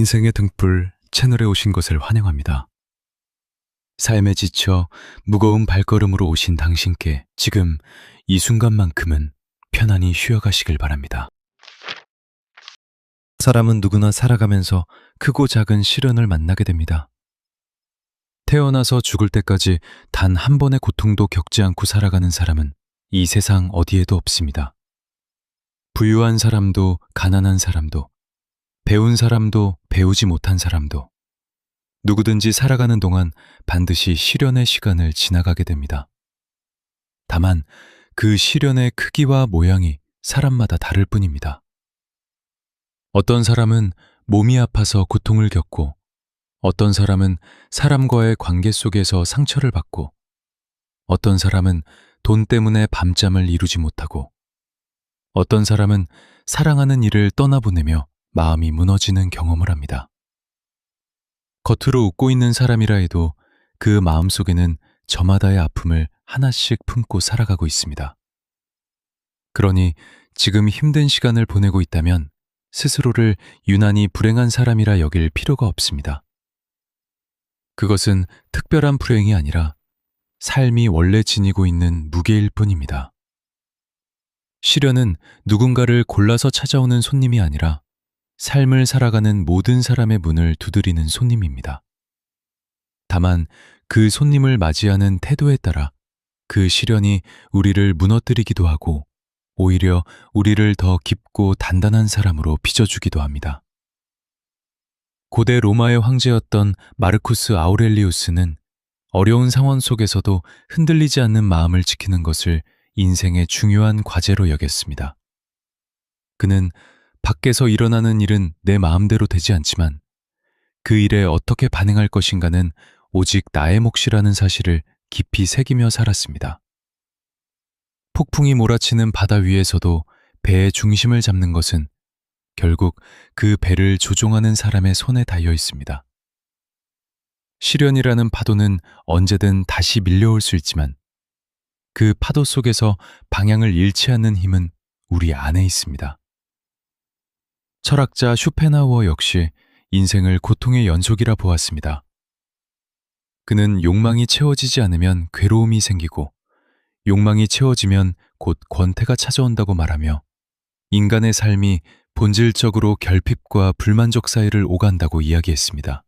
인생의 등불 채널에 오신 것을 환영합니다. 삶에 지쳐 무거운 발걸음으로 오신 당신께 지금 이 순간만큼은 편안히 쉬어가시길 바랍니다. 사람은 누구나 살아가면서 크고 작은 시련을 만나게 됩니다. 태어나서 죽을 때까지 단 한 번의 고통도 겪지 않고 살아가는 사람은 이 세상 어디에도 없습니다. 부유한 사람도 가난한 사람도 배운 사람도 배우지 못한 사람도 누구든지 살아가는 동안 반드시 시련의 시간을 지나가게 됩니다. 다만 그 시련의 크기와 모양이 사람마다 다를 뿐입니다. 어떤 사람은 몸이 아파서 고통을 겪고, 어떤 사람은 사람과의 관계 속에서 상처를 받고, 어떤 사람은 돈 때문에 밤잠을 이루지 못하고, 어떤 사람은 사랑하는 이를 떠나보내며 마음이 무너지는 경험을 합니다. 겉으로 웃고 있는 사람이라 해도 그 마음속에는 저마다의 아픔을 하나씩 품고 살아가고 있습니다. 그러니 지금 힘든 시간을 보내고 있다면 스스로를 유난히 불행한 사람이라 여길 필요가 없습니다. 그것은 특별한 불행이 아니라 삶이 원래 지니고 있는 무게일 뿐입니다. 시련은 누군가를 골라서 찾아오는 손님이 아니라 삶을 살아가는 모든 사람의 문을 두드리는 손님입니다. 다만 그 손님을 맞이하는 태도에 따라 그 시련이 우리를 무너뜨리기도 하고 오히려 우리를 더 깊고 단단한 사람으로 빚어주기도 합니다. 고대 로마의 황제였던 마르쿠스 아우렐리우스는 어려운 상황 속에서도 흔들리지 않는 마음을 지키는 것을 인생의 중요한 과제로 여겼습니다. 그는 밖에서 일어나는 일은 내 마음대로 되지 않지만 그 일에 어떻게 반응할 것인가는 오직 나의 몫이라는 사실을 깊이 새기며 살았습니다. 폭풍이 몰아치는 바다 위에서도 배의 중심을 잡는 것은 결국 그 배를 조종하는 사람의 손에 달려 있습니다. 시련이라는 파도는 언제든 다시 밀려올 수 있지만 그 파도 속에서 방향을 잃지 않는 힘은 우리 안에 있습니다. 철학자 쇼펜하우어 역시 인생을 고통의 연속이라 보았습니다. 그는 욕망이 채워지지 않으면 괴로움이 생기고 욕망이 채워지면 곧 권태가 찾아온다고 말하며 인간의 삶이 본질적으로 결핍과 불만족 사이를 오간다고 이야기했습니다.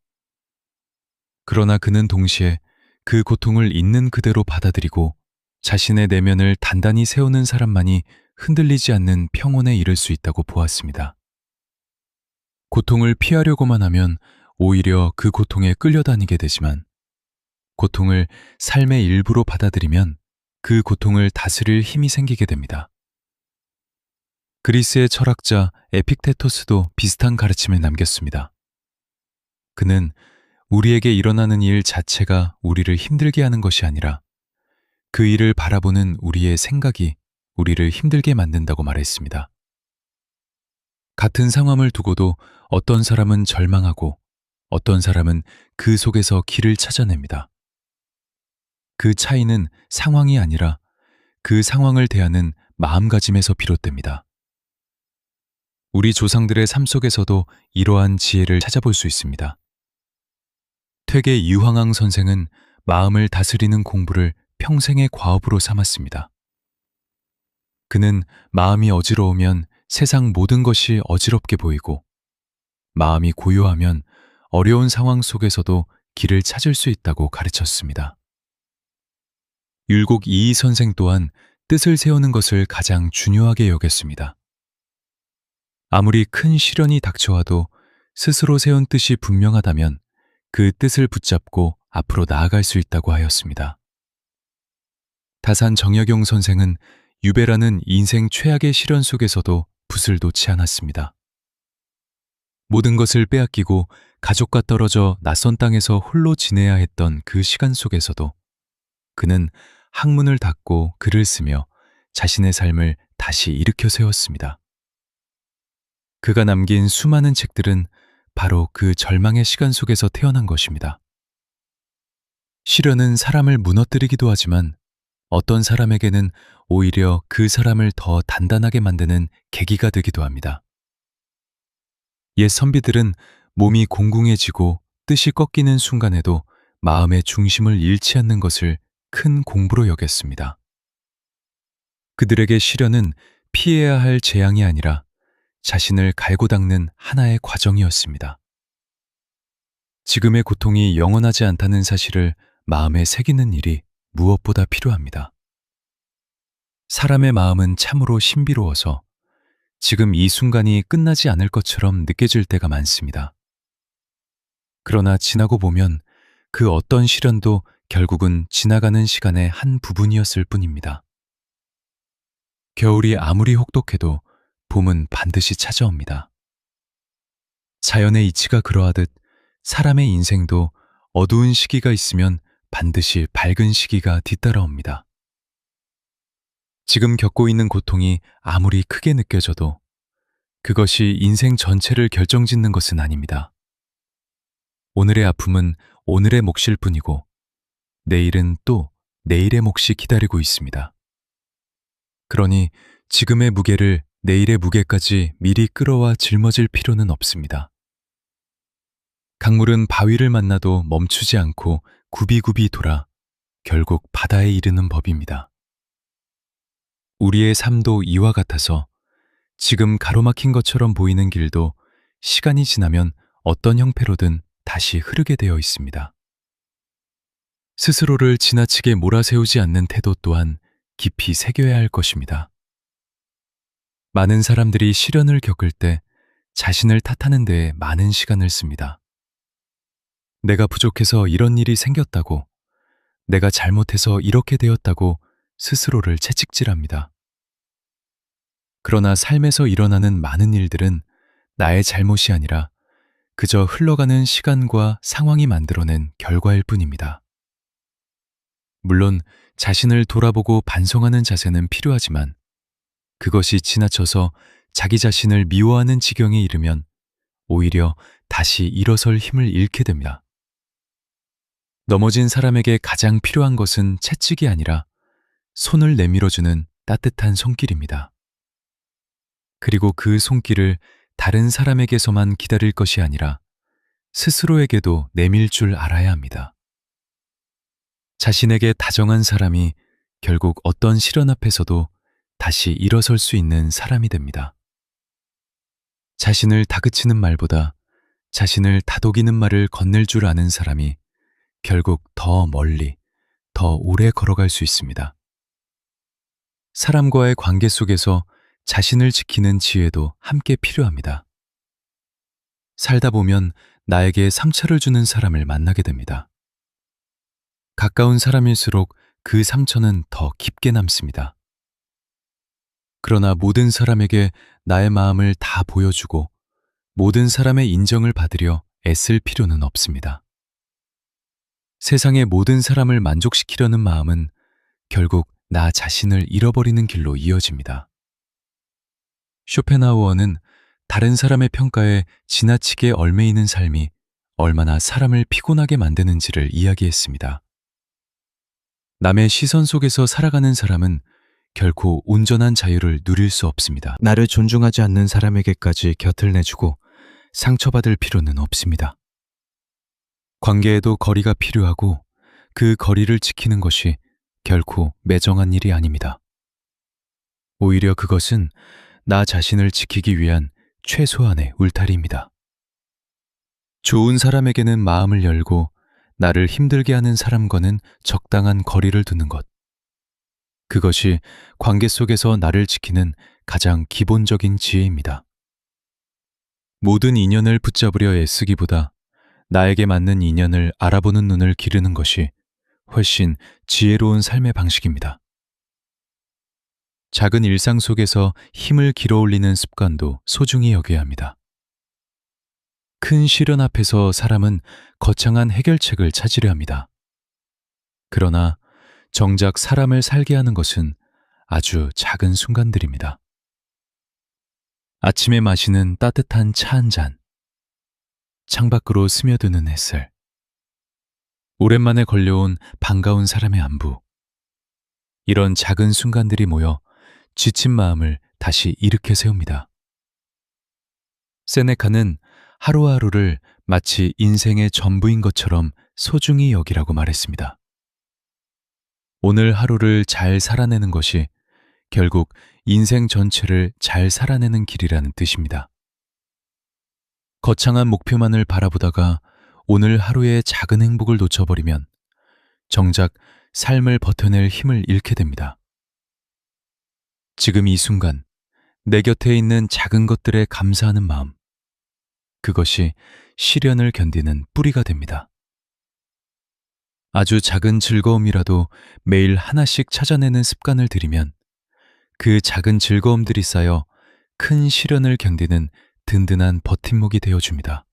그러나 그는 동시에 그 고통을 있는 그대로 받아들이고 자신의 내면을 단단히 세우는 사람만이 흔들리지 않는 평온에 이를 수 있다고 보았습니다. 고통을 피하려고만 하면 오히려 그 고통에 끌려다니게 되지만 고통을 삶의 일부로 받아들이면 그 고통을 다스릴 힘이 생기게 됩니다. 그리스의 철학자 에픽테토스도 비슷한 가르침을 남겼습니다. 그는 우리에게 일어나는 일 자체가 우리를 힘들게 하는 것이 아니라 그 일을 바라보는 우리의 생각이 우리를 힘들게 만든다고 말했습니다. 같은 상황을 두고도 어떤 사람은 절망하고 어떤 사람은 그 속에서 길을 찾아냅니다. 그 차이는 상황이 아니라 그 상황을 대하는 마음가짐에서 비롯됩니다. 우리 조상들의 삶 속에서도 이러한 지혜를 찾아볼 수 있습니다. 퇴계 유황항 선생은 마음을 다스리는 공부를 평생의 과업으로 삼았습니다. 그는 마음이 어지러우면 세상 모든 것이 어지럽게 보이고 마음이 고요하면 어려운 상황 속에서도 길을 찾을 수 있다고 가르쳤습니다. 율곡 이이 선생 또한 뜻을 세우는 것을 가장 중요하게 여겼습니다. 아무리 큰 시련이 닥쳐와도 스스로 세운 뜻이 분명하다면 그 뜻을 붙잡고 앞으로 나아갈 수 있다고 하였습니다. 다산 정약용 선생은 유배라는 인생 최악의 시련 속에서도 붓을 놓지 않았습니다. 모든 것을 빼앗기고 가족과 떨어져 낯선 땅에서 홀로 지내야 했던 그 시간 속에서도 그는 학문을 닫고 글을 쓰며 자신의 삶을 다시 일으켜 세웠습니다. 그가 남긴 수많은 책들은 바로 그 절망의 시간 속에서 태어난 것입니다. 시련은 사람을 무너뜨리기도 하지만 어떤 사람에게는 오히려 그 사람을 더 단단하게 만드는 계기가 되기도 합니다. 옛 선비들은 몸이 공공해지고 뜻이 꺾이는 순간에도 마음의 중심을 잃지 않는 것을 큰 공부로 여겼습니다. 그들에게 시련은 피해야 할 재앙이 아니라 자신을 갈고 닦는 하나의 과정이었습니다. 지금의 고통이 영원하지 않다는 사실을 마음에 새기는 일이 무엇보다 필요합니다. 사람의 마음은 참으로 신비로워서 지금 이 순간이 끝나지 않을 것처럼 느껴질 때가 많습니다. 그러나 지나고 보면 그 어떤 시련도 결국은 지나가는 시간의 한 부분이었을 뿐입니다. 겨울이 아무리 혹독해도 봄은 반드시 찾아옵니다. 자연의 이치가 그러하듯 사람의 인생도 어두운 시기가 있으면 반드시 밝은 시기가 뒤따라옵니다. 지금 겪고 있는 고통이 아무리 크게 느껴져도 그것이 인생 전체를 결정짓는 것은 아닙니다. 오늘의 아픔은 오늘의 몫일 뿐이고 내일은 또 내일의 몫이 기다리고 있습니다. 그러니 지금의 무게를 내일의 무게까지 미리 끌어와 짊어질 필요는 없습니다. 강물은 바위를 만나도 멈추지 않고 굽이굽이 돌아 결국 바다에 이르는 법입니다. 우리의 삶도 이와 같아서 지금 가로막힌 것처럼 보이는 길도 시간이 지나면 어떤 형태로든 다시 흐르게 되어 있습니다. 스스로를 지나치게 몰아세우지 않는 태도 또한 깊이 새겨야 할 것입니다. 많은 사람들이 시련을 겪을 때 자신을 탓하는 데에 많은 시간을 씁니다. 내가 부족해서 이런 일이 생겼다고, 내가 잘못해서 이렇게 되었다고 스스로를 채찍질합니다. 그러나 삶에서 일어나는 많은 일들은 나의 잘못이 아니라 그저 흘러가는 시간과 상황이 만들어낸 결과일 뿐입니다. 물론 자신을 돌아보고 반성하는 자세는 필요하지만 그것이 지나쳐서 자기 자신을 미워하는 지경에 이르면 오히려 다시 일어설 힘을 잃게 됩니다. 넘어진 사람에게 가장 필요한 것은 채찍이 아니라 손을 내밀어주는 따뜻한 손길입니다. 그리고 그 손길을 다른 사람에게서만 기다릴 것이 아니라 스스로에게도 내밀 줄 알아야 합니다. 자신에게 다정한 사람이 결국 어떤 시련 앞에서도 다시 일어설 수 있는 사람이 됩니다. 자신을 다그치는 말보다 자신을 다독이는 말을 건넬 줄 아는 사람이 결국 더 멀리, 더 오래 걸어갈 수 있습니다. 사람과의 관계 속에서 자신을 지키는 지혜도 함께 필요합니다. 살다 보면 나에게 상처를 주는 사람을 만나게 됩니다. 가까운 사람일수록 그 상처는 더 깊게 남습니다. 그러나 모든 사람에게 나의 마음을 다 보여주고 모든 사람의 인정을 받으려 애쓸 필요는 없습니다. 세상의 모든 사람을 만족시키려는 마음은 결국 나 자신을 잃어버리는 길로 이어집니다. 쇼펜하우어는 다른 사람의 평가에 지나치게 얽매이는 삶이 얼마나 사람을 피곤하게 만드는지를 이야기했습니다. 남의 시선 속에서 살아가는 사람은 결코 온전한 자유를 누릴 수 없습니다. 나를 존중하지 않는 사람에게까지 곁을 내주고 상처받을 필요는 없습니다. 관계에도 거리가 필요하고 그 거리를 지키는 것이 결코 매정한 일이 아닙니다. 오히려 그것은 나 자신을 지키기 위한 최소한의 울타리입니다. 좋은 사람에게는 마음을 열고 나를 힘들게 하는 사람과는 적당한 거리를 두는 것. 그것이 관계 속에서 나를 지키는 가장 기본적인 지혜입니다. 모든 인연을 붙잡으려 애쓰기보다 나에게 맞는 인연을 알아보는 눈을 기르는 것이 훨씬 지혜로운 삶의 방식입니다. 작은 일상 속에서 힘을 길어올리는 습관도 소중히 여겨야 합니다. 큰 시련 앞에서 사람은 거창한 해결책을 찾으려 합니다. 그러나 정작 사람을 살게 하는 것은 아주 작은 순간들입니다. 아침에 마시는 따뜻한 차 한 잔, 창밖으로 스며드는 햇살, 오랜만에 걸려온 반가운 사람의 안부, 이런 작은 순간들이 모여 지친 마음을 다시 일으켜 세웁니다. 세네카는 하루하루를 마치 인생의 전부인 것처럼 소중히 여기라고 말했습니다. 오늘 하루를 잘 살아내는 것이 결국 인생 전체를 잘 살아내는 길이라는 뜻입니다. 거창한 목표만을 바라보다가 오늘 하루의 작은 행복을 놓쳐버리면 정작 삶을 버텨낼 힘을 잃게 됩니다. 지금 이 순간 내 곁에 있는 작은 것들에 감사하는 마음, 그것이 시련을 견디는 뿌리가 됩니다. 아주 작은 즐거움이라도 매일 하나씩 찾아내는 습관을 들이면 그 작은 즐거움들이 쌓여 큰 시련을 견디는 든든한 버팀목이 되어줍니다.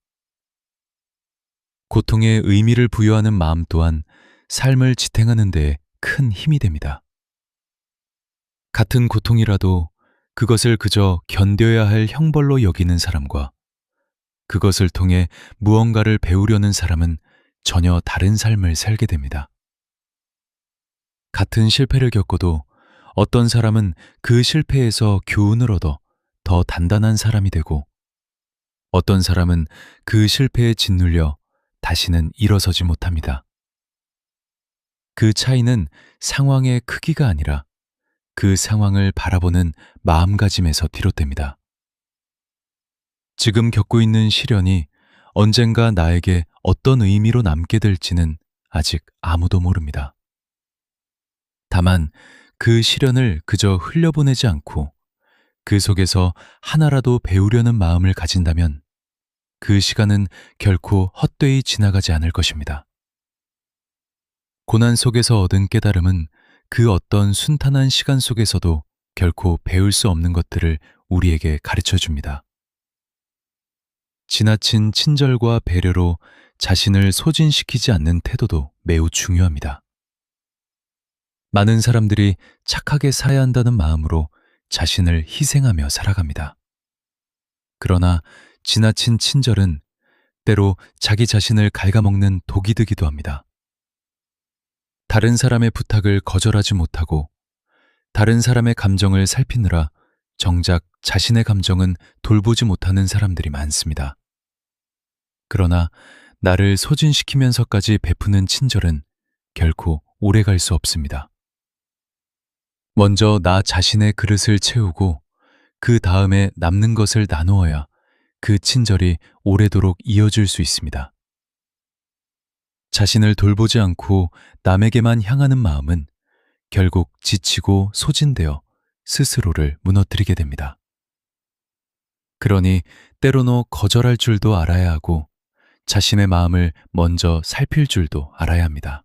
고통에 의미를 부여하는 마음 또한 삶을 지탱하는 데 큰 힘이 됩니다. 같은 고통이라도 그것을 그저 견뎌야 할 형벌로 여기는 사람과 그것을 통해 무언가를 배우려는 사람은 전혀 다른 삶을 살게 됩니다. 같은 실패를 겪어도 어떤 사람은 그 실패에서 교훈을 얻어 더 단단한 사람이 되고 어떤 사람은 그 실패에 짓눌려 다시는 일어서지 못합니다. 그 차이는 상황의 크기가 아니라 그 상황을 바라보는 마음가짐에서 비롯됩니다. 지금 겪고 있는 시련이 언젠가 나에게 어떤 의미로 남게 될지는 아직 아무도 모릅니다. 다만 그 시련을 그저 흘려보내지 않고 그 속에서 하나라도 배우려는 마음을 가진다면 그 시간은 결코 헛되이 지나가지 않을 것입니다. 고난 속에서 얻은 깨달음은 그 어떤 순탄한 시간 속에서도 결코 배울 수 없는 것들을 우리에게 가르쳐 줍니다. 지나친 친절과 배려로 자신을 소진시키지 않는 태도도 매우 중요합니다. 많은 사람들이 착하게 살아야 한다는 마음으로 자신을 희생하며 살아갑니다. 그러나 지나친 친절은 때로 자기 자신을 갉아먹는 독이 되기도 합니다. 다른 사람의 부탁을 거절하지 못하고 다른 사람의 감정을 살피느라 정작 자신의 감정은 돌보지 못하는 사람들이 많습니다. 그러나 나를 소진시키면서까지 베푸는 친절은 결코 오래 갈 수 없습니다. 먼저 나 자신의 그릇을 채우고 그 다음에 남는 것을 나누어야 그 친절이 오래도록 이어질 수 있습니다. 자신을 돌보지 않고 남에게만 향하는 마음은 결국 지치고 소진되어 스스로를 무너뜨리게 됩니다. 그러니 때로는 거절할 줄도 알아야 하고 자신의 마음을 먼저 살필 줄도 알아야 합니다.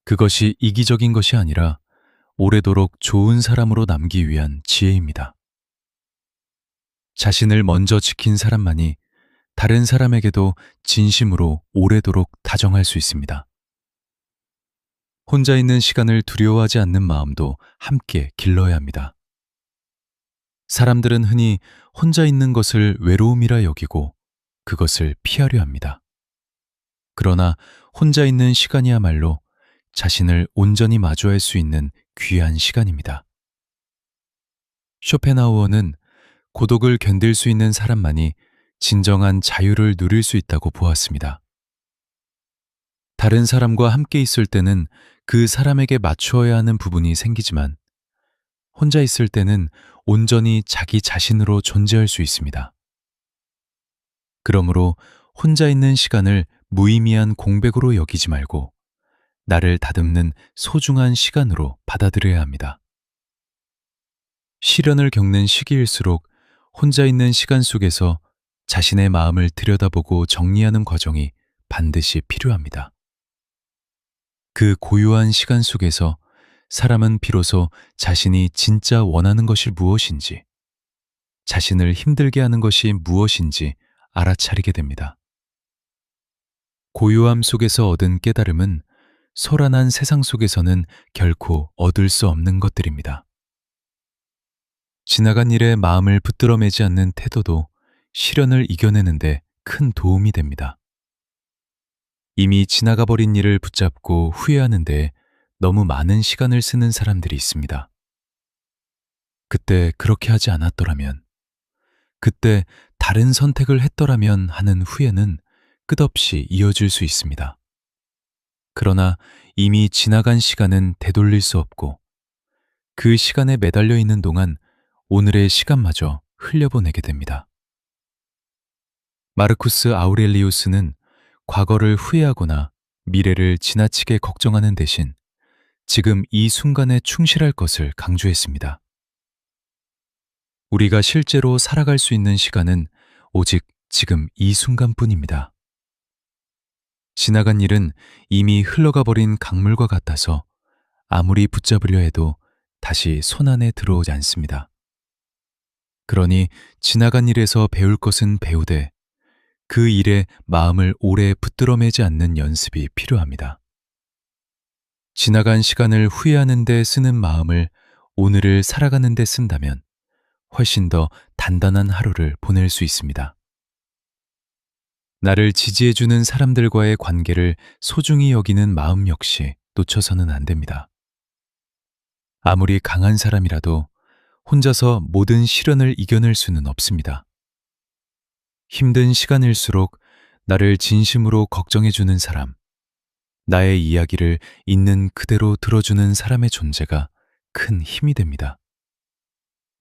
그것이 이기적인 것이 아니라 오래도록 좋은 사람으로 남기 위한 지혜입니다. 자신을 먼저 지킨 사람만이 다른 사람에게도 진심으로 오래도록 다정할 수 있습니다. 혼자 있는 시간을 두려워하지 않는 마음도 함께 길러야 합니다. 사람들은 흔히 혼자 있는 것을 외로움이라 여기고 그것을 피하려 합니다. 그러나 혼자 있는 시간이야말로 자신을 온전히 마주할 수 있는 귀한 시간입니다. 쇼펜하우어는 고독을 견딜 수 있는 사람만이 진정한 자유를 누릴 수 있다고 보았습니다. 다른 사람과 함께 있을 때는 그 사람에게 맞추어야 하는 부분이 생기지만 혼자 있을 때는 온전히 자기 자신으로 존재할 수 있습니다. 그러므로 혼자 있는 시간을 무의미한 공백으로 여기지 말고 나를 다듬는 소중한 시간으로 받아들여야 합니다. 시련을 겪는 시기일수록 혼자 있는 시간 속에서 자신의 마음을 들여다보고 정리하는 과정이 반드시 필요합니다. 그 고요한 시간 속에서 사람은 비로소 자신이 진짜 원하는 것이 무엇인지, 자신을 힘들게 하는 것이 무엇인지 알아차리게 됩니다. 고요함 속에서 얻은 깨달음은 소란한 세상 속에서는 결코 얻을 수 없는 것들입니다. 지나간 일에 마음을 붙들어 매지 않는 태도도 시련을 이겨내는데 큰 도움이 됩니다. 이미 지나가 버린 일을 붙잡고 후회하는데 너무 많은 시간을 쓰는 사람들이 있습니다. 그때 그렇게 하지 않았더라면, 그때 다른 선택을 했더라면 하는 후회는 끝없이 이어질 수 있습니다. 그러나 이미 지나간 시간은 되돌릴 수 없고 그 시간에 매달려 있는 동안 오늘의 시간마저 흘려보내게 됩니다. 마르쿠스 아우렐리우스는 과거를 후회하거나 미래를 지나치게 걱정하는 대신 지금 이 순간에 충실할 것을 강조했습니다. 우리가 실제로 살아갈 수 있는 시간은 오직 지금 이 순간뿐입니다. 지나간 일은 이미 흘러가 버린 강물과 같아서 아무리 붙잡으려 해도 다시 손 안에 들어오지 않습니다. 그러니 지나간 일에서 배울 것은 배우되 그 일에 마음을 오래 붙들어 매지 않는 연습이 필요합니다. 지나간 시간을 후회하는 데 쓰는 마음을 오늘을 살아가는 데 쓴다면 훨씬 더 단단한 하루를 보낼 수 있습니다. 나를 지지해주는 사람들과의 관계를 소중히 여기는 마음 역시 놓쳐서는 안 됩니다. 아무리 강한 사람이라도 혼자서 모든 시련을 이겨낼 수는 없습니다. 힘든 시간일수록 나를 진심으로 걱정해주는 사람, 나의 이야기를 있는 그대로 들어주는 사람의 존재가 큰 힘이 됩니다.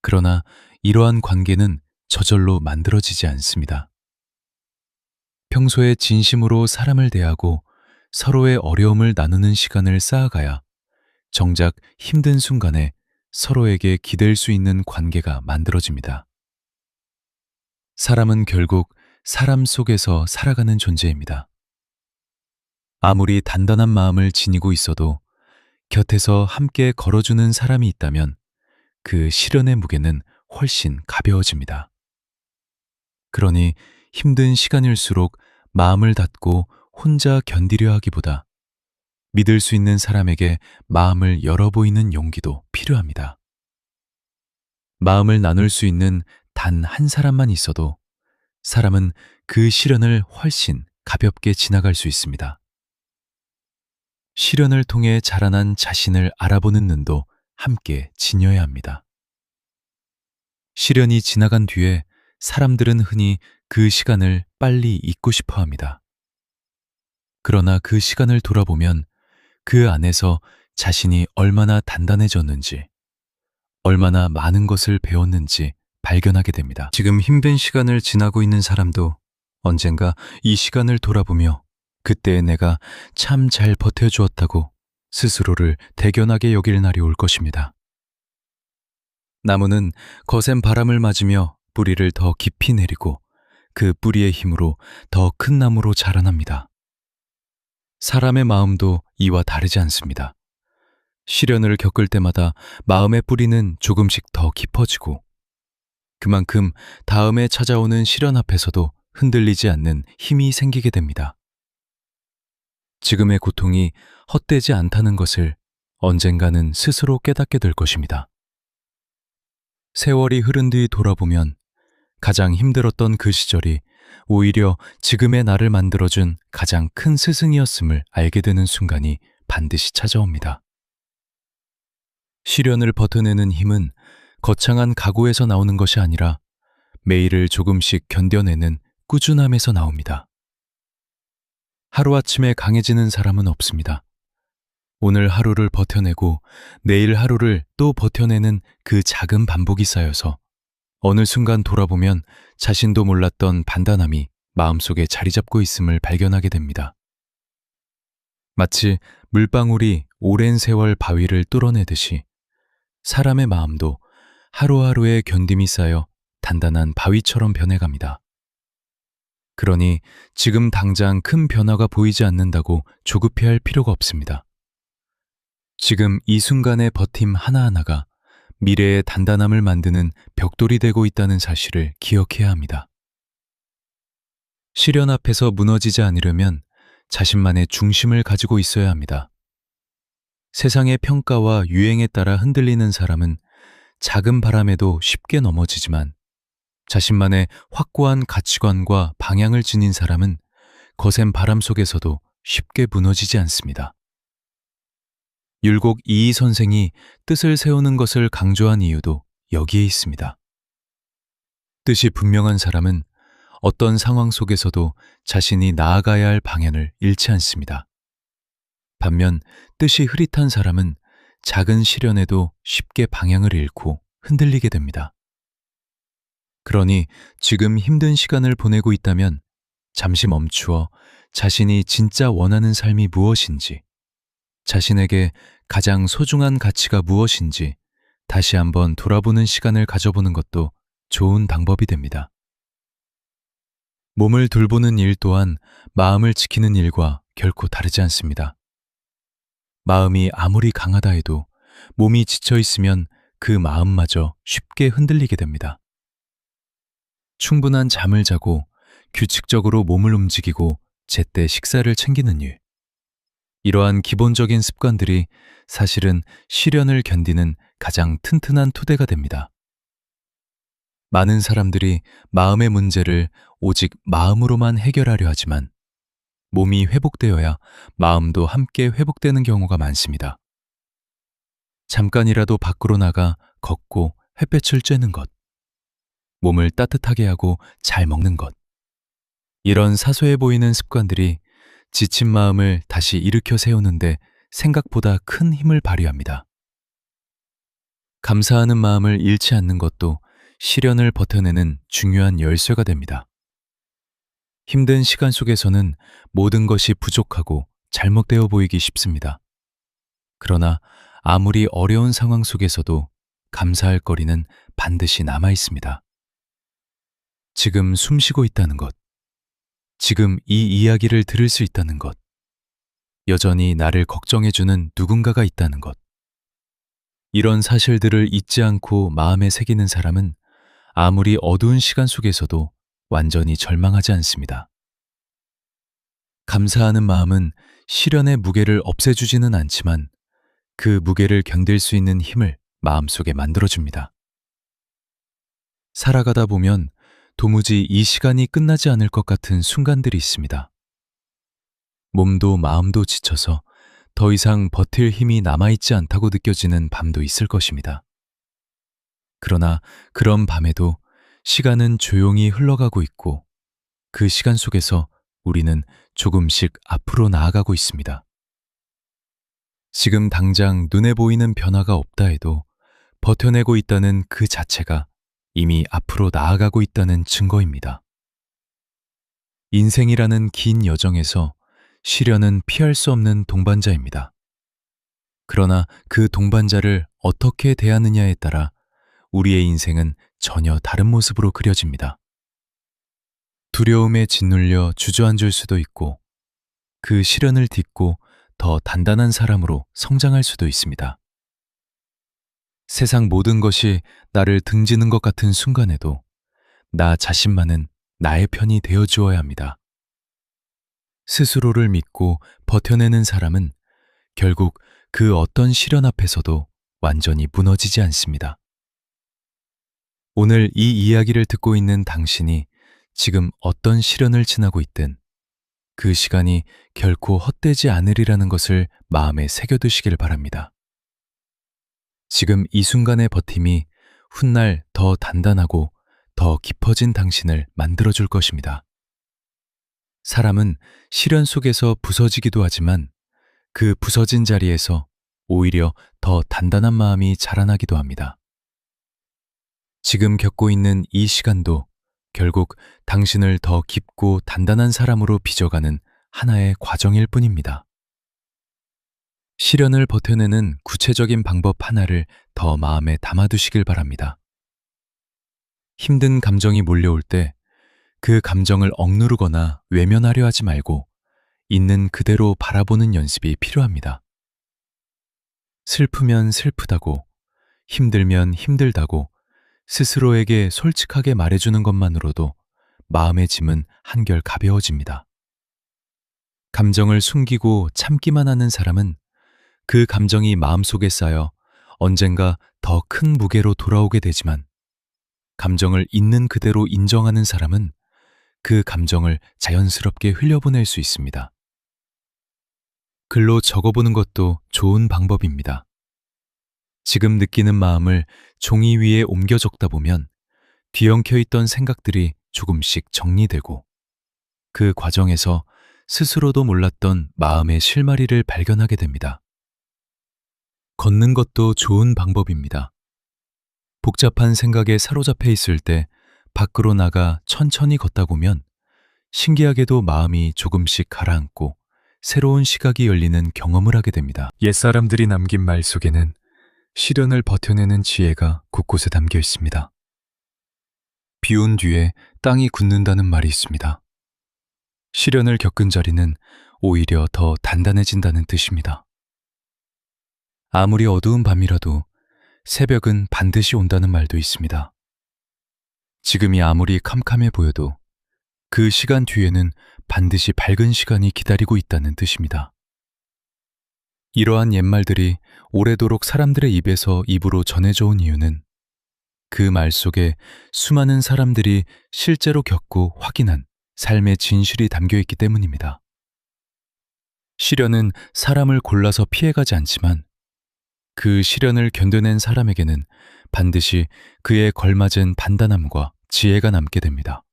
그러나 이러한 관계는 저절로 만들어지지 않습니다. 평소에 진심으로 사람을 대하고 서로의 어려움을 나누는 시간을 쌓아가야 정작 힘든 순간에 서로에게 기댈 수 있는 관계가 만들어집니다. 사람은 결국 사람 속에서 살아가는 존재입니다. 아무리 단단한 마음을 지니고 있어도 곁에서 함께 걸어주는 사람이 있다면 그 시련의 무게는 훨씬 가벼워집니다. 그러니 힘든 시간일수록 마음을 닫고 혼자 견디려 하기보다 믿을 수 있는 사람에게 마음을 열어 보이는 용기도 필요합니다. 마음을 나눌 수 있는 단 한 사람만 있어도 사람은 그 시련을 훨씬 가볍게 지나갈 수 있습니다. 시련을 통해 자라난 자신을 알아보는 눈도 함께 지녀야 합니다. 시련이 지나간 뒤에 사람들은 흔히 그 시간을 빨리 잊고 싶어 합니다. 그러나 그 시간을 돌아보면 그 안에서 자신이 얼마나 단단해졌는지, 얼마나 많은 것을 배웠는지 발견하게 됩니다. 지금 힘든 시간을 지나고 있는 사람도 언젠가 이 시간을 돌아보며 그때 내가 참 잘 버텨주었다고 스스로를 대견하게 여길 날이 올 것입니다. 나무는 거센 바람을 맞으며 뿌리를 더 깊이 내리고 그 뿌리의 힘으로 더 큰 나무로 자라납니다. 사람의 마음도 이와 다르지 않습니다. 시련을 겪을 때마다 마음의 뿌리는 조금씩 더 깊어지고 그만큼 다음에 찾아오는 시련 앞에서도 흔들리지 않는 힘이 생기게 됩니다. 지금의 고통이 헛되지 않다는 것을 언젠가는 스스로 깨닫게 될 것입니다. 세월이 흐른 뒤 돌아보면 가장 힘들었던 그 시절이 오히려 지금의 나를 만들어준 가장 큰 스승이었음을 알게 되는 순간이 반드시 찾아옵니다. 시련을 버텨내는 힘은 거창한 각오에서 나오는 것이 아니라 매일을 조금씩 견뎌내는 꾸준함에서 나옵니다. 하루아침에 강해지는 사람은 없습니다. 오늘 하루를 버텨내고 내일 하루를 또 버텨내는 그 작은 반복이 쌓여서 어느 순간 돌아보면 자신도 몰랐던 단단함이 마음속에 자리 잡고 있음을 발견하게 됩니다. 마치 물방울이 오랜 세월 바위를 뚫어내듯이 사람의 마음도 하루하루의 견딤이 쌓여 단단한 바위처럼 변해갑니다. 그러니 지금 당장 큰 변화가 보이지 않는다고 조급해할 필요가 없습니다. 지금 이 순간의 버팀 하나하나가 미래의 단단함을 만드는 벽돌이 되고 있다는 사실을 기억해야 합니다. 시련 앞에서 무너지지 않으려면 자신만의 중심을 가지고 있어야 합니다. 세상의 평가와 유행에 따라 흔들리는 사람은 작은 바람에도 쉽게 넘어지지만 자신만의 확고한 가치관과 방향을 지닌 사람은 거센 바람 속에서도 쉽게 무너지지 않습니다. 율곡 이이 선생이 뜻을 세우는 것을 강조한 이유도 여기에 있습니다. 뜻이 분명한 사람은 어떤 상황 속에서도 자신이 나아가야 할 방향을 잃지 않습니다. 반면 뜻이 흐릿한 사람은 작은 시련에도 쉽게 방향을 잃고 흔들리게 됩니다. 그러니 지금 힘든 시간을 보내고 있다면 잠시 멈추어 자신이 진짜 원하는 삶이 무엇인지, 자신에게 가장 소중한 가치가 무엇인지 다시 한번 돌아보는 시간을 가져보는 것도 좋은 방법이 됩니다. 몸을 돌보는 일 또한 마음을 지키는 일과 결코 다르지 않습니다. 마음이 아무리 강하다 해도 몸이 지쳐 있으면 그 마음마저 쉽게 흔들리게 됩니다. 충분한 잠을 자고 규칙적으로 몸을 움직이고 제때 식사를 챙기는 일. 이러한 기본적인 습관들이 사실은 시련을 견디는 가장 튼튼한 토대가 됩니다. 많은 사람들이 마음의 문제를 오직 마음으로만 해결하려 하지만 몸이 회복되어야 마음도 함께 회복되는 경우가 많습니다. 잠깐이라도 밖으로 나가 걷고 햇볕을 쬐는 것, 몸을 따뜻하게 하고 잘 먹는 것. 이런 사소해 보이는 습관들이 지친 마음을 다시 일으켜 세우는데 생각보다 큰 힘을 발휘합니다. 감사하는 마음을 잃지 않는 것도 시련을 버텨내는 중요한 열쇠가 됩니다. 힘든 시간 속에서는 모든 것이 부족하고 잘못되어 보이기 쉽습니다. 그러나 아무리 어려운 상황 속에서도 감사할 거리는 반드시 남아 있습니다. 지금 숨 쉬고 있다는 것, 지금 이 이야기를 들을 수 있다는 것, 여전히 나를 걱정해주는 누군가가 있다는 것. 이런 사실들을 잊지 않고 마음에 새기는 사람은 아무리 어두운 시간 속에서도 완전히 절망하지 않습니다. 감사하는 마음은 시련의 무게를 없애주지는 않지만 그 무게를 견딜 수 있는 힘을 마음속에 만들어줍니다. 살아가다 보면 도무지 이 시간이 끝나지 않을 것 같은 순간들이 있습니다. 몸도 마음도 지쳐서 더 이상 버틸 힘이 남아있지 않다고 느껴지는 밤도 있을 것입니다. 그러나 그런 밤에도 시간은 조용히 흘러가고 있고 그 시간 속에서 우리는 조금씩 앞으로 나아가고 있습니다. 지금 당장 눈에 보이는 변화가 없다 해도 버텨내고 있다는 그 자체가 이미 앞으로 나아가고 있다는 증거입니다. 인생이라는 긴 여정에서 시련은 피할 수 없는 동반자입니다. 그러나 그 동반자를 어떻게 대하느냐에 따라 우리의 인생은 전혀 다른 모습으로 그려집니다. 두려움에 짓눌려 주저앉을 수도 있고 그 시련을 딛고 더 단단한 사람으로 성장할 수도 있습니다. 세상 모든 것이 나를 등지는 것 같은 순간에도 나 자신만은 나의 편이 되어 주어야 합니다. 스스로를 믿고 버텨내는 사람은 결국 그 어떤 시련 앞에서도 완전히 무너지지 않습니다. 오늘 이 이야기를 듣고 있는 당신이 지금 어떤 시련을 지나고 있든 그 시간이 결코 헛되지 않으리라는 것을 마음에 새겨두시길 바랍니다. 지금 이 순간의 버팀이 훗날 더 단단하고 더 깊어진 당신을 만들어줄 것입니다. 사람은 시련 속에서 부서지기도 하지만 그 부서진 자리에서 오히려 더 단단한 마음이 자라나기도 합니다. 지금 겪고 있는 이 시간도 결국 당신을 더 깊고 단단한 사람으로 빚어가는 하나의 과정일 뿐입니다. 시련을 버텨내는 구체적인 방법 하나를 더 마음에 담아두시길 바랍니다. 힘든 감정이 몰려올 때 그 감정을 억누르거나 외면하려 하지 말고 있는 그대로 바라보는 연습이 필요합니다. 슬프면 슬프다고, 힘들면 힘들다고 스스로에게 솔직하게 말해주는 것만으로도 마음의 짐은 한결 가벼워집니다. 감정을 숨기고 참기만 하는 사람은 그 감정이 마음속에 쌓여 언젠가 더 큰 무게로 돌아오게 되지만 감정을 있는 그대로 인정하는 사람은 그 감정을 자연스럽게 흘려보낼 수 있습니다. 글로 적어보는 것도 좋은 방법입니다. 지금 느끼는 마음을 종이 위에 옮겨 적다 보면 뒤엉켜 있던 생각들이 조금씩 정리되고 그 과정에서 스스로도 몰랐던 마음의 실마리를 발견하게 됩니다. 걷는 것도 좋은 방법입니다. 복잡한 생각에 사로잡혀 있을 때 밖으로 나가 천천히 걷다 보면 신기하게도 마음이 조금씩 가라앉고 새로운 시각이 열리는 경험을 하게 됩니다. 옛사람들이 남긴 말 속에는 시련을 버텨내는 지혜가 곳곳에 담겨 있습니다. 비온 뒤에 땅이 굳는다는 말이 있습니다. 시련을 겪은 자리는 오히려 더 단단해진다는 뜻입니다. 아무리 어두운 밤이라도 새벽은 반드시 온다는 말도 있습니다. 지금이 아무리 캄캄해 보여도 그 시간 뒤에는 반드시 밝은 시간이 기다리고 있다는 뜻입니다. 이러한 옛말들이 오래도록 사람들의 입에서 입으로 전해져 온 이유는 그 말 속에 수많은 사람들이 실제로 겪고 확인한 삶의 진실이 담겨 있기 때문입니다. 시련은 사람을 골라서 피해가지 않지만 그 시련을 견뎌낸 사람에게는 반드시 그에 걸맞은 단단함과 지혜가 남게 됩니다.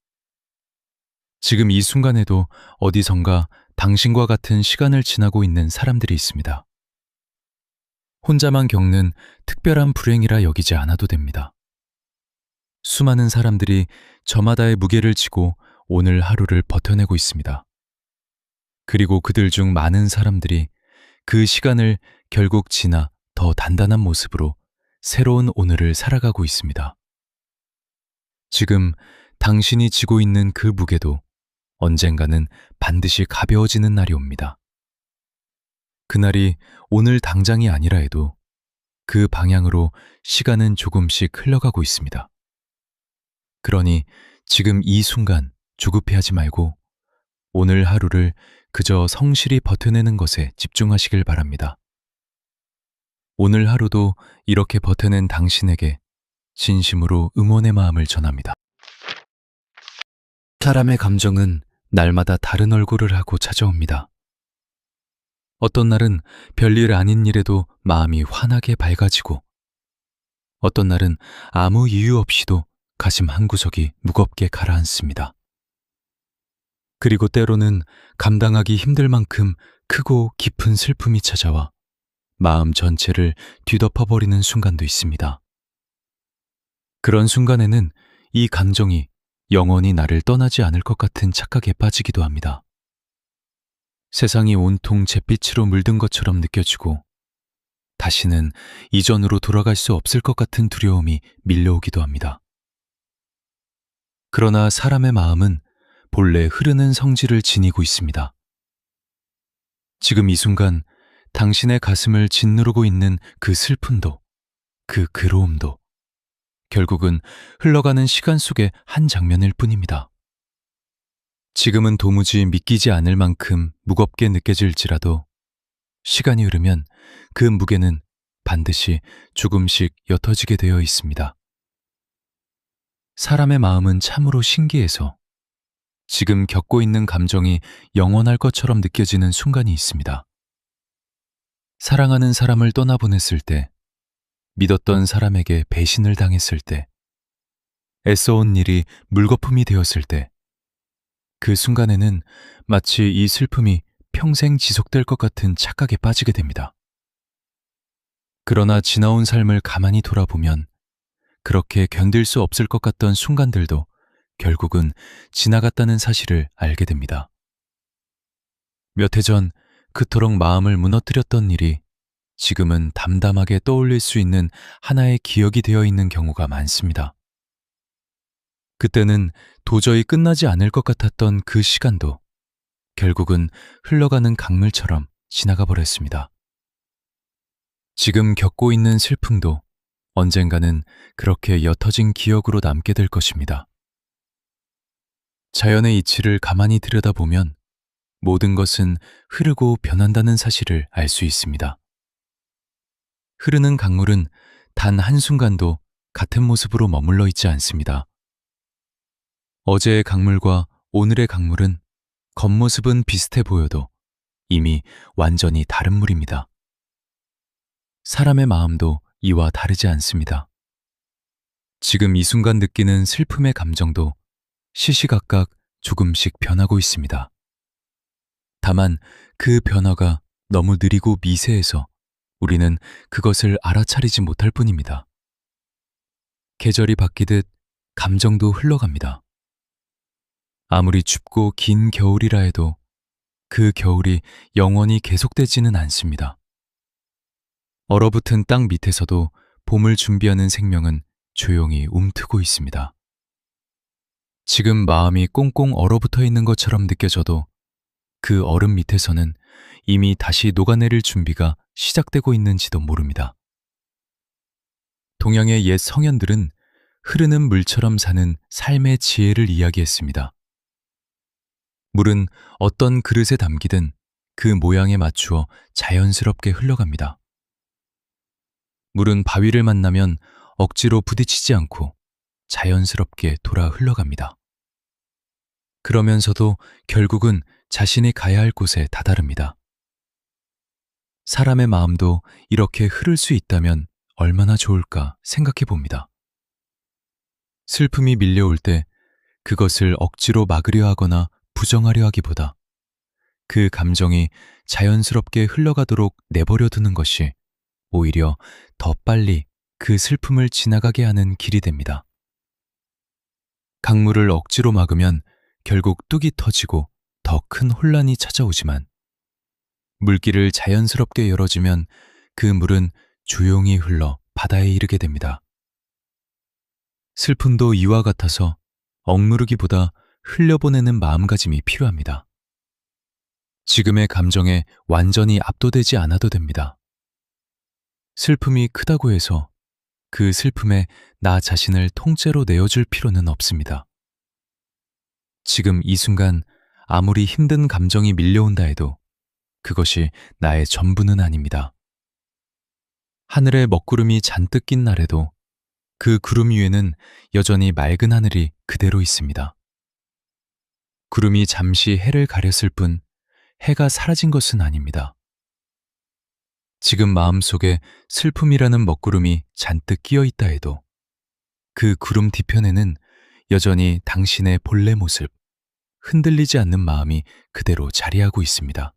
지금 이 순간에도 어디선가 당신과 같은 시간을 지나고 있는 사람들이 있습니다. 혼자만 겪는 특별한 불행이라 여기지 않아도 됩니다. 수많은 사람들이 저마다의 무게를 지고 오늘 하루를 버텨내고 있습니다. 그리고 그들 중 많은 사람들이 그 시간을 결국 지나 더 단단한 모습으로 새로운 오늘을 살아가고 있습니다. 지금 당신이 지고 있는 그 무게도 언젠가는 반드시 가벼워지는 날이 옵니다. 그날이 오늘 당장이 아니라 해도 그 방향으로 시간은 조금씩 흘러가고 있습니다. 그러니 지금 이 순간 조급해하지 말고 오늘 하루를 그저 성실히 버텨내는 것에 집중하시길 바랍니다. 오늘 하루도 이렇게 버텨낸 당신에게 진심으로 응원의 마음을 전합니다. 사람의 감정은 날마다 다른 얼굴을 하고 찾아옵니다. 어떤 날은 별일 아닌 일에도 마음이 환하게 밝아지고 어떤 날은 아무 이유 없이도 가슴 한 구석이 무겁게 가라앉습니다. 그리고 때로는 감당하기 힘들 만큼 크고 깊은 슬픔이 찾아와 마음 전체를 뒤덮어버리는 순간도 있습니다. 그런 순간에는 이 감정이 영원히 나를 떠나지 않을 것 같은 착각에 빠지기도 합니다. 세상이 온통 잿빛으로 물든 것처럼 느껴지고 다시는 이전으로 돌아갈 수 없을 것 같은 두려움이 밀려오기도 합니다. 그러나 사람의 마음은 본래 흐르는 성질을 지니고 있습니다. 지금 이 순간 당신의 가슴을 짓누르고 있는 그 슬픔도, 그 괴로움도 결국은 흘러가는 시간 속의 한 장면일 뿐입니다. 지금은 도무지 믿기지 않을 만큼 무겁게 느껴질지라도 시간이 흐르면 그 무게는 반드시 조금씩 옅어지게 되어 있습니다. 사람의 마음은 참으로 신기해서 지금 겪고 있는 감정이 영원할 것처럼 느껴지는 순간이 있습니다. 사랑하는 사람을 떠나보냈을 때, 믿었던 사람에게 배신을 당했을 때, 애써온 일이 물거품이 되었을 때, 그 순간에는 마치 이 슬픔이 평생 지속될 것 같은 착각에 빠지게 됩니다. 그러나 지나온 삶을 가만히 돌아보면 그렇게 견딜 수 없을 것 같던 순간들도 결국은 지나갔다는 사실을 알게 됩니다. 몇 해 전 그토록 마음을 무너뜨렸던 일이 지금은 담담하게 떠올릴 수 있는 하나의 기억이 되어 있는 경우가 많습니다. 그때는 도저히 끝나지 않을 것 같았던 그 시간도 결국은 흘러가는 강물처럼 지나가 버렸습니다. 지금 겪고 있는 슬픔도 언젠가는 그렇게 옅어진 기억으로 남게 될 것입니다. 자연의 이치를 가만히 들여다보면 모든 것은 흐르고 변한다는 사실을 알 수 있습니다. 흐르는 강물은 단 한순간도 같은 모습으로 머물러 있지 않습니다. 어제의 강물과 오늘의 강물은 겉모습은 비슷해 보여도 이미 완전히 다른 물입니다. 사람의 마음도 이와 다르지 않습니다. 지금 이 순간 느끼는 슬픔의 감정도 시시각각 조금씩 변하고 있습니다. 다만 그 변화가 너무 느리고 미세해서 우리는 그것을 알아차리지 못할 뿐입니다. 계절이 바뀌듯 감정도 흘러갑니다. 아무리 춥고 긴 겨울이라 해도 그 겨울이 영원히 계속되지는 않습니다. 얼어붙은 땅 밑에서도 봄을 준비하는 생명은 조용히 움트고 있습니다. 지금 마음이 꽁꽁 얼어붙어 있는 것처럼 느껴져도 그 얼음 밑에서는 이미 다시 녹아내릴 준비가 시작되고 있는지도 모릅니다. 동양의 옛 성현들은 흐르는 물처럼 사는 삶의 지혜를 이야기했습니다. 물은 어떤 그릇에 담기든 그 모양에 맞추어 자연스럽게 흘러갑니다. 물은 바위를 만나면 억지로 부딪히지 않고 자연스럽게 돌아 흘러갑니다. 그러면서도 결국은 자신이 가야 할 곳에 다다릅니다. 사람의 마음도 이렇게 흐를 수 있다면 얼마나 좋을까 생각해 봅니다. 슬픔이 밀려올 때 그것을 억지로 막으려 하거나 부정하려 하기보다 그 감정이 자연스럽게 흘러가도록 내버려 두는 것이 오히려 더 빨리 그 슬픔을 지나가게 하는 길이 됩니다. 강물을 억지로 막으면 결국 뚝이 터지고 더 큰 혼란이 찾아오지만 물길을 자연스럽게 열어주면 그 물은 조용히 흘러 바다에 이르게 됩니다. 슬픔도 이와 같아서 억누르기보다 흘려보내는 마음가짐이 필요합니다. 지금의 감정에 완전히 압도되지 않아도 됩니다. 슬픔이 크다고 해서 그 슬픔에 나 자신을 통째로 내어줄 필요는 없습니다. 지금 이 순간 아무리 힘든 감정이 밀려온다 해도 그것이 나의 전부는 아닙니다. 하늘에 먹구름이 잔뜩 낀 날에도 그 구름 위에는 여전히 맑은 하늘이 그대로 있습니다. 구름이 잠시 해를 가렸을 뿐 해가 사라진 것은 아닙니다. 지금 마음속에 슬픔이라는 먹구름이 잔뜩 끼어 있다 해도 그 구름 뒤편에는 여전히 당신의 본래 모습, 흔들리지 않는 마음이 그대로 자리하고 있습니다.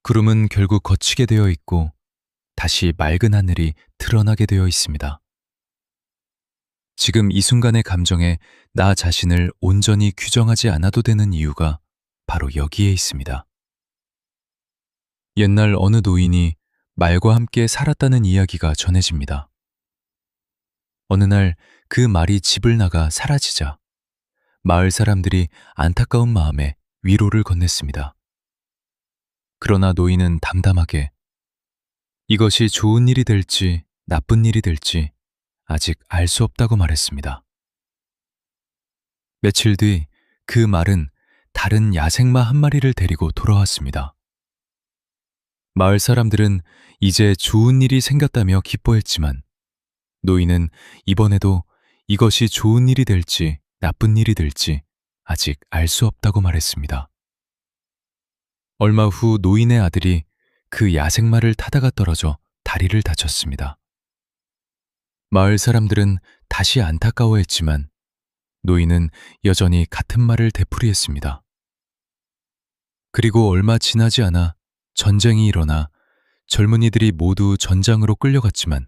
구름은 결국 걷히게 되어 있고 다시 맑은 하늘이 드러나게 되어 있습니다. 지금 이 순간의 감정에 나 자신을 온전히 규정하지 않아도 되는 이유가 바로 여기에 있습니다. 옛날 어느 노인이 말과 함께 살았다는 이야기가 전해집니다. 어느 날 그 말이 집을 나가 사라지자 마을 사람들이 안타까운 마음에 위로를 건넸습니다. 그러나 노인은 담담하게 이것이 좋은 일이 될지 나쁜 일이 될지 아직 알 수 없다고 말했습니다. 며칠 뒤 그 말은 다른 야생마 한 마리를 데리고 돌아왔습니다. 마을 사람들은 이제 좋은 일이 생겼다며 기뻐했지만 노인은 이번에도 이것이 좋은 일이 될지 나쁜 일이 될지 아직 알 수 없다고 말했습니다. 얼마 후 노인의 아들이 그 야생마를 타다가 떨어져 다리를 다쳤습니다. 마을 사람들은 다시 안타까워했지만 노인은 여전히 같은 말을 되풀이했습니다. 그리고 얼마 지나지 않아 전쟁이 일어나 젊은이들이 모두 전장으로 끌려갔지만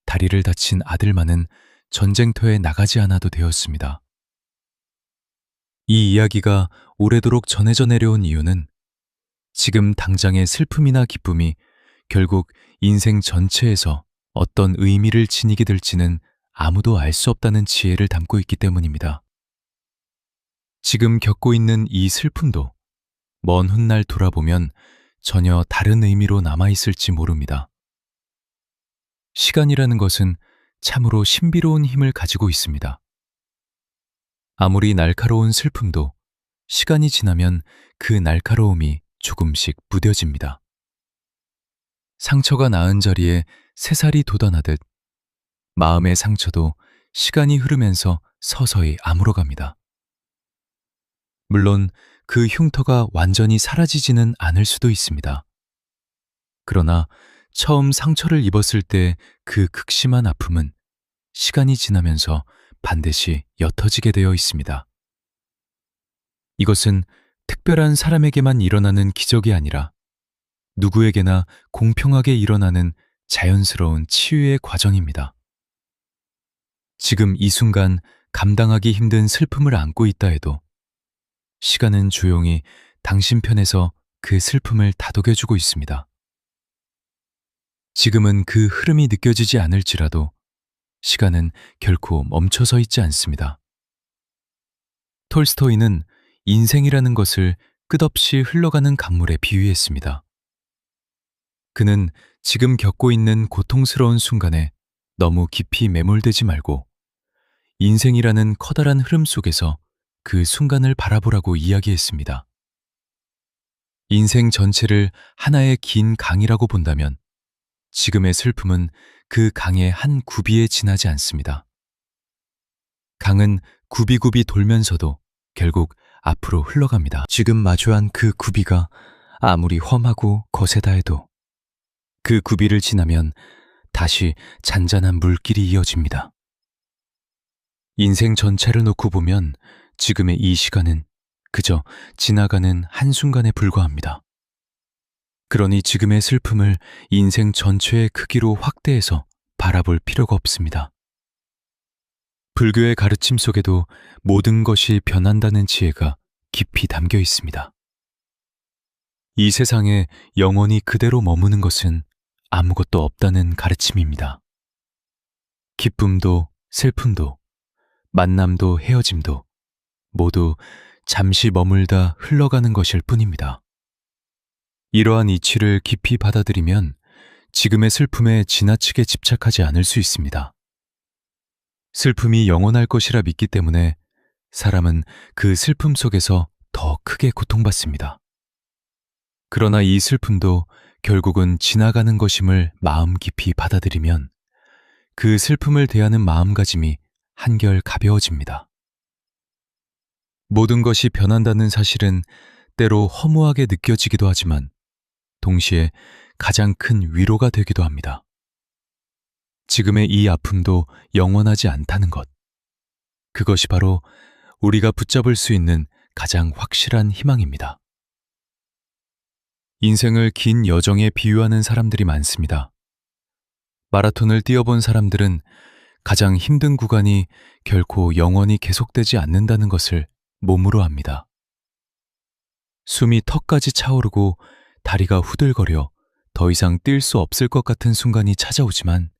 다리를 다친 아들만은 전쟁터에 나가지 않아도 되었습니다. 이 이야기가 오래도록 전해져 내려온 이유는 지금 당장의 슬픔이나 기쁨이 결국 인생 전체에서 어떤 의미를 지니게 될지는 아무도 알 수 없다는 지혜를 담고 있기 때문입니다. 지금 겪고 있는 이 슬픔도 먼 훗날 돌아보면 전혀 다른 의미로 남아있을지 모릅니다. 시간이라는 것은 참으로 신비로운 힘을 가지고 있습니다. 아무리 날카로운 슬픔도 시간이 지나면 그 날카로움이 조금씩 무뎌집니다. 상처가 나은 자리에 새살이 돋아나듯 마음의 상처도 시간이 흐르면서 서서히 아물어갑니다. 물론 그 흉터가 완전히 사라지지는 않을 수도 있습니다. 그러나 처음 상처를 입었을 때 그 극심한 아픔은 시간이 지나면서 반드시 옅어지게 되어 있습니다. 이것은 특별한 사람에게만 일어나는 기적이 아니라 누구에게나 공평하게 일어나는 자연스러운 치유의 과정입니다. 지금 이 순간 감당하기 힘든 슬픔을 안고 있다 해도 시간은 조용히 당신 편에서 그 슬픔을 다독여주고 있습니다. 지금은 그 흐름이 느껴지지 않을지라도 시간은 결코 멈춰서 있지 않습니다. 톨스토이는 인생이라는 것을 끝없이 흘러가는 강물에 비유했습니다. 그는 지금 겪고 있는 고통스러운 순간에 너무 깊이 매몰되지 말고 인생이라는 커다란 흐름 속에서 그 순간을 바라보라고 이야기했습니다. 인생 전체를 하나의 긴 강이라고 본다면 지금의 슬픔은 그 강의 한 구비에 지나지 않습니다. 강은 굽이굽이 돌면서도 결국 앞으로 흘러갑니다. 지금 마주한 그 구비가 아무리 험하고 거세다 해도 그 구비를 지나면 다시 잔잔한 물길이 이어집니다. 인생 전체를 놓고 보면 지금의 이 시간은 그저 지나가는 한순간에 불과합니다. 그러니 지금의 슬픔을 인생 전체의 크기로 확대해서 바라볼 필요가 없습니다. 불교의 가르침 속에도 모든 것이 변한다는 지혜가 깊이 담겨 있습니다. 이 세상에 영원히 그대로 머무는 것은 아무것도 없다는 가르침입니다. 기쁨도 슬픔도 만남도 헤어짐도 모두 잠시 머물다 흘러가는 것일 뿐입니다. 이러한 이치를 깊이 받아들이면 지금의 슬픔에 지나치게 집착하지 않을 수 있습니다. 슬픔이 영원할 것이라 믿기 때문에 사람은 그 슬픔 속에서 더 크게 고통받습니다. 그러나 이 슬픔도 결국은 지나가는 것임을 마음 깊이 받아들이면 그 슬픔을 대하는 마음가짐이 한결 가벼워집니다. 모든 것이 변한다는 사실은 때로 허무하게 느껴지기도 하지만 동시에 가장 큰 위로가 되기도 합니다. 지금의 이 아픔도 영원하지 않다는 것. 그것이 바로 우리가 붙잡을 수 있는 가장 확실한 희망입니다. 인생을 긴 여정에 비유하는 사람들이 많습니다. 마라톤을 뛰어본 사람들은 가장 힘든 구간이 결코 영원히 계속되지 않는다는 것을 몸으로 압니다. 숨이 턱까지 차오르고 다리가 후들거려 더 이상 뛸 수 없을 것 같은 순간이 찾아오지만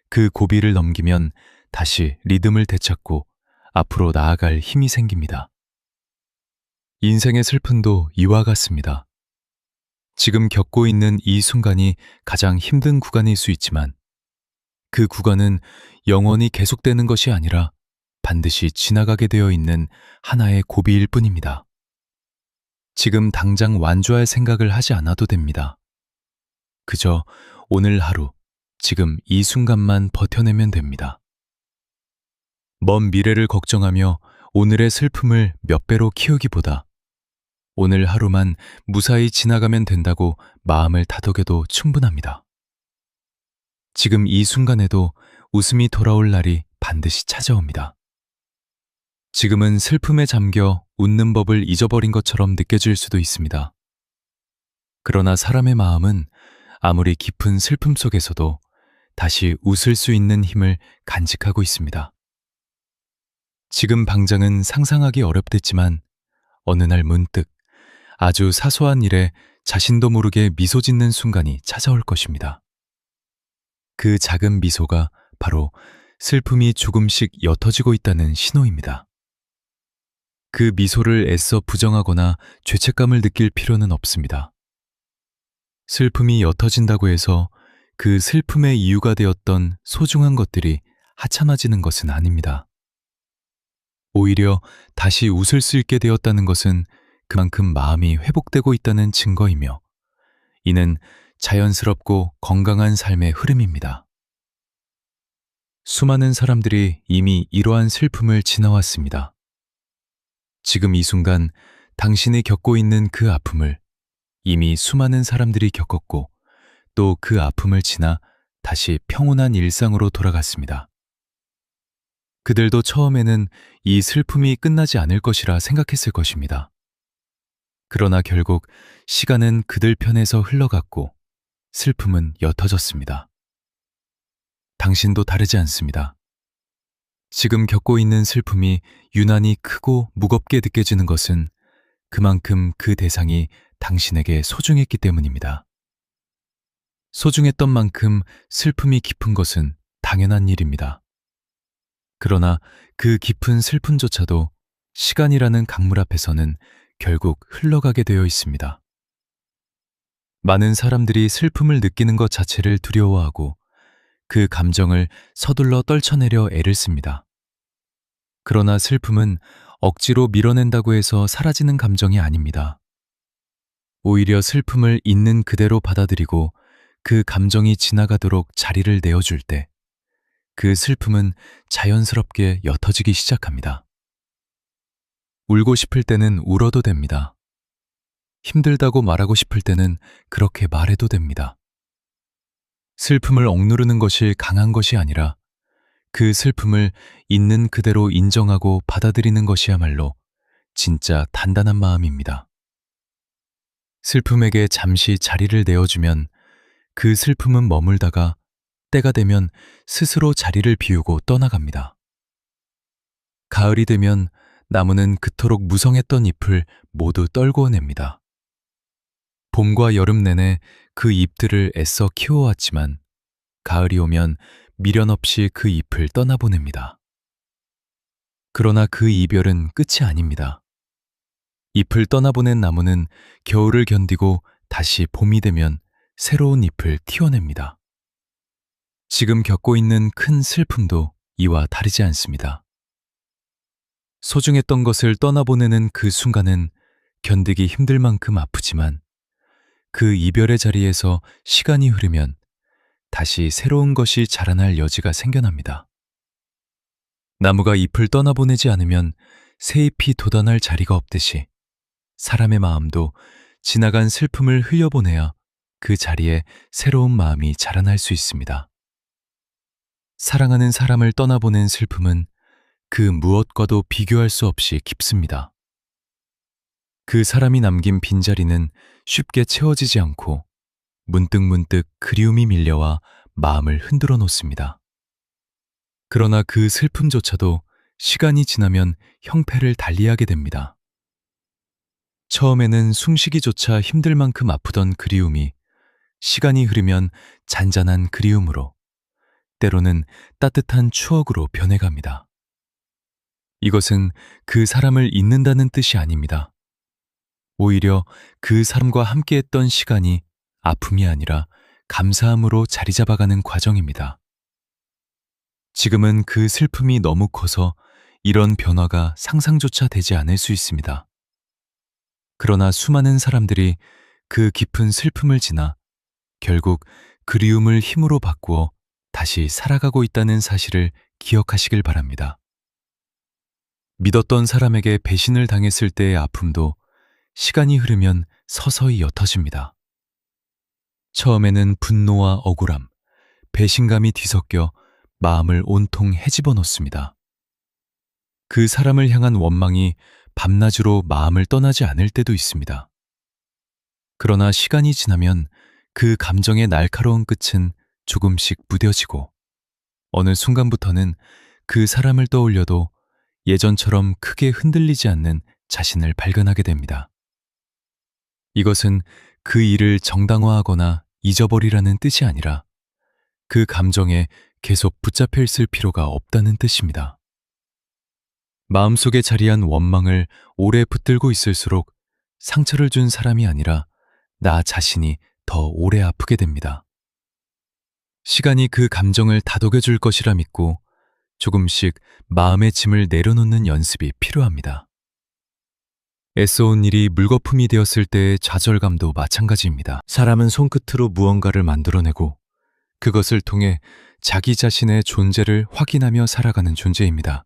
그 고비를 넘기면 다시 리듬을 되찾고 앞으로 나아갈 힘이 생깁니다. 인생의 슬픔도 이와 같습니다. 지금 겪고 있는 이 순간이 가장 힘든 구간일 수 있지만 그 구간은 영원히 계속되는 것이 아니라 반드시 지나가게 되어 있는 하나의 고비일 뿐입니다. 지금 당장 완주할 생각을 하지 않아도 됩니다. 그저 오늘 하루, 지금 이 순간만 버텨내면 됩니다. 먼 미래를 걱정하며 오늘의 슬픔을 몇 배로 키우기보다 오늘 하루만 무사히 지나가면 된다고 마음을 다독여도 충분합니다. 지금 이 순간에도 웃음이 돌아올 날이 반드시 찾아옵니다. 지금은 슬픔에 잠겨 웃는 법을 잊어버린 것처럼 느껴질 수도 있습니다. 그러나 사람의 마음은 아무리 깊은 슬픔 속에서도 다시 웃을 수 있는 힘을 간직하고 있습니다. 지금 당장은 상상하기 어렵댔지만 어느 날 문득 아주 사소한 일에 자신도 모르게 미소 짓는 순간이 찾아올 것입니다. 그 작은 미소가 바로 슬픔이 조금씩 옅어지고 있다는 신호입니다. 그 미소를 애써 부정하거나 죄책감을 느낄 필요는 없습니다. 슬픔이 옅어진다고 해서 그 슬픔의 이유가 되었던 소중한 것들이 하찮아지는 것은 아닙니다. 오히려 다시 웃을 수 있게 되었다는 것은 그만큼 마음이 회복되고 있다는 증거이며 이는 자연스럽고 건강한 삶의 흐름입니다. 수많은 사람들이 이미 이러한 슬픔을 지나왔습니다. 지금 이 순간 당신이 겪고 있는 그 아픔을 이미 수많은 사람들이 겪었고 또 그 아픔을 지나 다시 평온한 일상으로 돌아갔습니다. 그들도 처음에는 이 슬픔이 끝나지 않을 것이라 생각했을 것입니다. 그러나 결국 시간은 그들 편에서 흘러갔고 슬픔은 옅어졌습니다. 당신도 다르지 않습니다. 지금 겪고 있는 슬픔이 유난히 크고 무겁게 느껴지는 것은 그만큼 그 대상이 당신에게 소중했기 때문입니다. 소중했던 만큼 슬픔이 깊은 것은 당연한 일입니다. 그러나 그 깊은 슬픔조차도 시간이라는 강물 앞에서는 결국 흘러가게 되어 있습니다. 많은 사람들이 슬픔을 느끼는 것 자체를 두려워하고 그 감정을 서둘러 떨쳐내려 애를 씁니다. 그러나 슬픔은 억지로 밀어낸다고 해서 사라지는 감정이 아닙니다. 오히려 슬픔을 있는 그대로 받아들이고 그 감정이 지나가도록 자리를 내어줄 때 그 슬픔은 자연스럽게 옅어지기 시작합니다. 울고 싶을 때는 울어도 됩니다. 힘들다고 말하고 싶을 때는 그렇게 말해도 됩니다. 슬픔을 억누르는 것이 강한 것이 아니라 그 슬픔을 있는 그대로 인정하고 받아들이는 것이야말로 진짜 단단한 마음입니다. 슬픔에게 잠시 자리를 내어주면 그 슬픔은 머물다가 때가 되면 스스로 자리를 비우고 떠나갑니다. 가을이 되면 나무는 그토록 무성했던 잎을 모두 떨구어냅니다. 봄과 여름 내내 그 잎들을 애써 키워왔지만 가을이 오면 미련 없이 그 잎을 떠나보냅니다. 그러나 그 이별은 끝이 아닙니다. 잎을 떠나보낸 나무는 겨울을 견디고 다시 봄이 되면 새로운 잎을 틔워냅니다. 지금 겪고 있는 큰 슬픔도 이와 다르지 않습니다. 소중했던 것을 떠나보내는 그 순간은 견디기 힘들 만큼 아프지만 그 이별의 자리에서 시간이 흐르면 다시 새로운 것이 자라날 여지가 생겨납니다. 나무가 잎을 떠나보내지 않으면 새 잎이 돋아날 자리가 없듯이 사람의 마음도 지나간 슬픔을 흘려보내야 그 자리에 새로운 마음이 자라날 수 있습니다. 사랑하는 사람을 떠나보낸 슬픔은 그 무엇과도 비교할 수 없이 깊습니다. 그 사람이 남긴 빈자리는 쉽게 채워지지 않고 문득문득 그리움이 밀려와 마음을 흔들어 놓습니다. 그러나 그 슬픔조차도 시간이 지나면 형패를 달리하게 됩니다. 처음에는 숨쉬기조차 힘들 만큼 아프던 그리움이 시간이 흐르면 잔잔한 그리움으로, 때로는 따뜻한 추억으로 변해갑니다. 이것은 그 사람을 잊는다는 뜻이 아닙니다. 오히려 그 사람과 함께했던 시간이 아픔이 아니라 감사함으로 자리 잡아가는 과정입니다. 지금은 그 슬픔이 너무 커서 이런 변화가 상상조차 되지 않을 수 있습니다. 그러나 수많은 사람들이 그 깊은 슬픔을 지나 결국 그리움을 힘으로 바꾸어 다시 살아가고 있다는 사실을 기억하시길 바랍니다. 믿었던 사람에게 배신을 당했을 때의 아픔도 시간이 흐르면 서서히 옅어집니다. 처음에는 분노와 억울함, 배신감이 뒤섞여 마음을 온통 헤집어 놓습니다. 그 사람을 향한 원망이 밤낮으로 마음을 떠나지 않을 때도 있습니다. 그러나 시간이 지나면 그 감정의 날카로운 끝은 조금씩 무뎌지고 어느 순간부터는 그 사람을 떠올려도 예전처럼 크게 흔들리지 않는 자신을 발견하게 됩니다. 이것은 그 일을 정당화하거나 잊어버리라는 뜻이 아니라 그 감정에 계속 붙잡혀 있을 필요가 없다는 뜻입니다. 마음속에 자리한 원망을 오래 붙들고 있을수록 상처를 준 사람이 아니라 나 자신이 더 오래 아프게 됩니다. 시간이 그 감정을 다독여줄 것이라 믿고 조금씩 마음의 짐을 내려놓는 연습이 필요합니다. 애써온 일이 물거품이 되었을 때의 좌절감도 마찬가지입니다. 사람은 손끝으로 무언가를 만들어내고 그것을 통해 자기 자신의 존재를 확인하며 살아가는 존재입니다.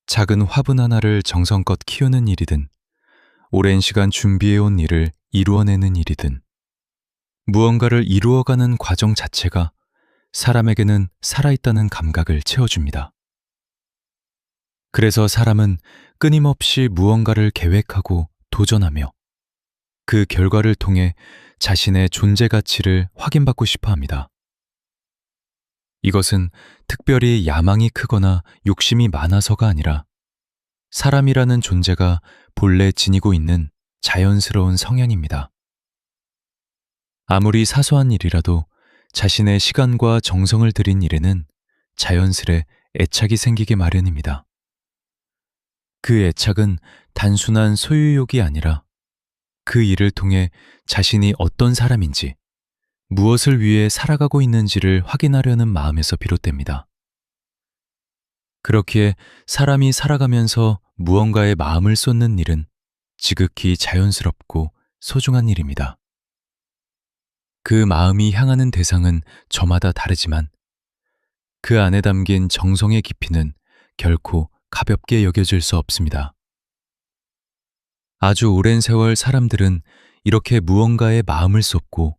작은 화분 하나를 정성껏 키우는 일이든 오랜 시간 준비해온 일을 이루어내는 일이든 무언가를 이루어가는 과정 자체가 사람에게는 살아있다는 감각을 채워줍니다. 그래서 사람은 끊임없이 무언가를 계획하고 도전하며 그 결과를 통해 자신의 존재 가치를 확인받고 싶어 합니다. 이것은 특별히 야망이 크거나 욕심이 많아서가 아니라 사람이라는 존재가 본래 지니고 있는 자연스러운 성향입니다. 아무리 사소한 일이라도 자신의 시간과 정성을 들인 일에는 자연스레 애착이 생기게 마련입니다. 그 애착은 단순한 소유욕이 아니라 그 일을 통해 자신이 어떤 사람인지, 무엇을 위해 살아가고 있는지를 확인하려는 마음에서 비롯됩니다. 그렇기에 사람이 살아가면서 무언가에 마음을 쏟는 일은 지극히 자연스럽고 소중한 일입니다. 그 마음이 향하는 대상은 저마다 다르지만 그 안에 담긴 정성의 깊이는 결코 가볍게 여겨질 수 없습니다. 아주 오랜 세월 사람들은 이렇게 무언가에 마음을 쏟고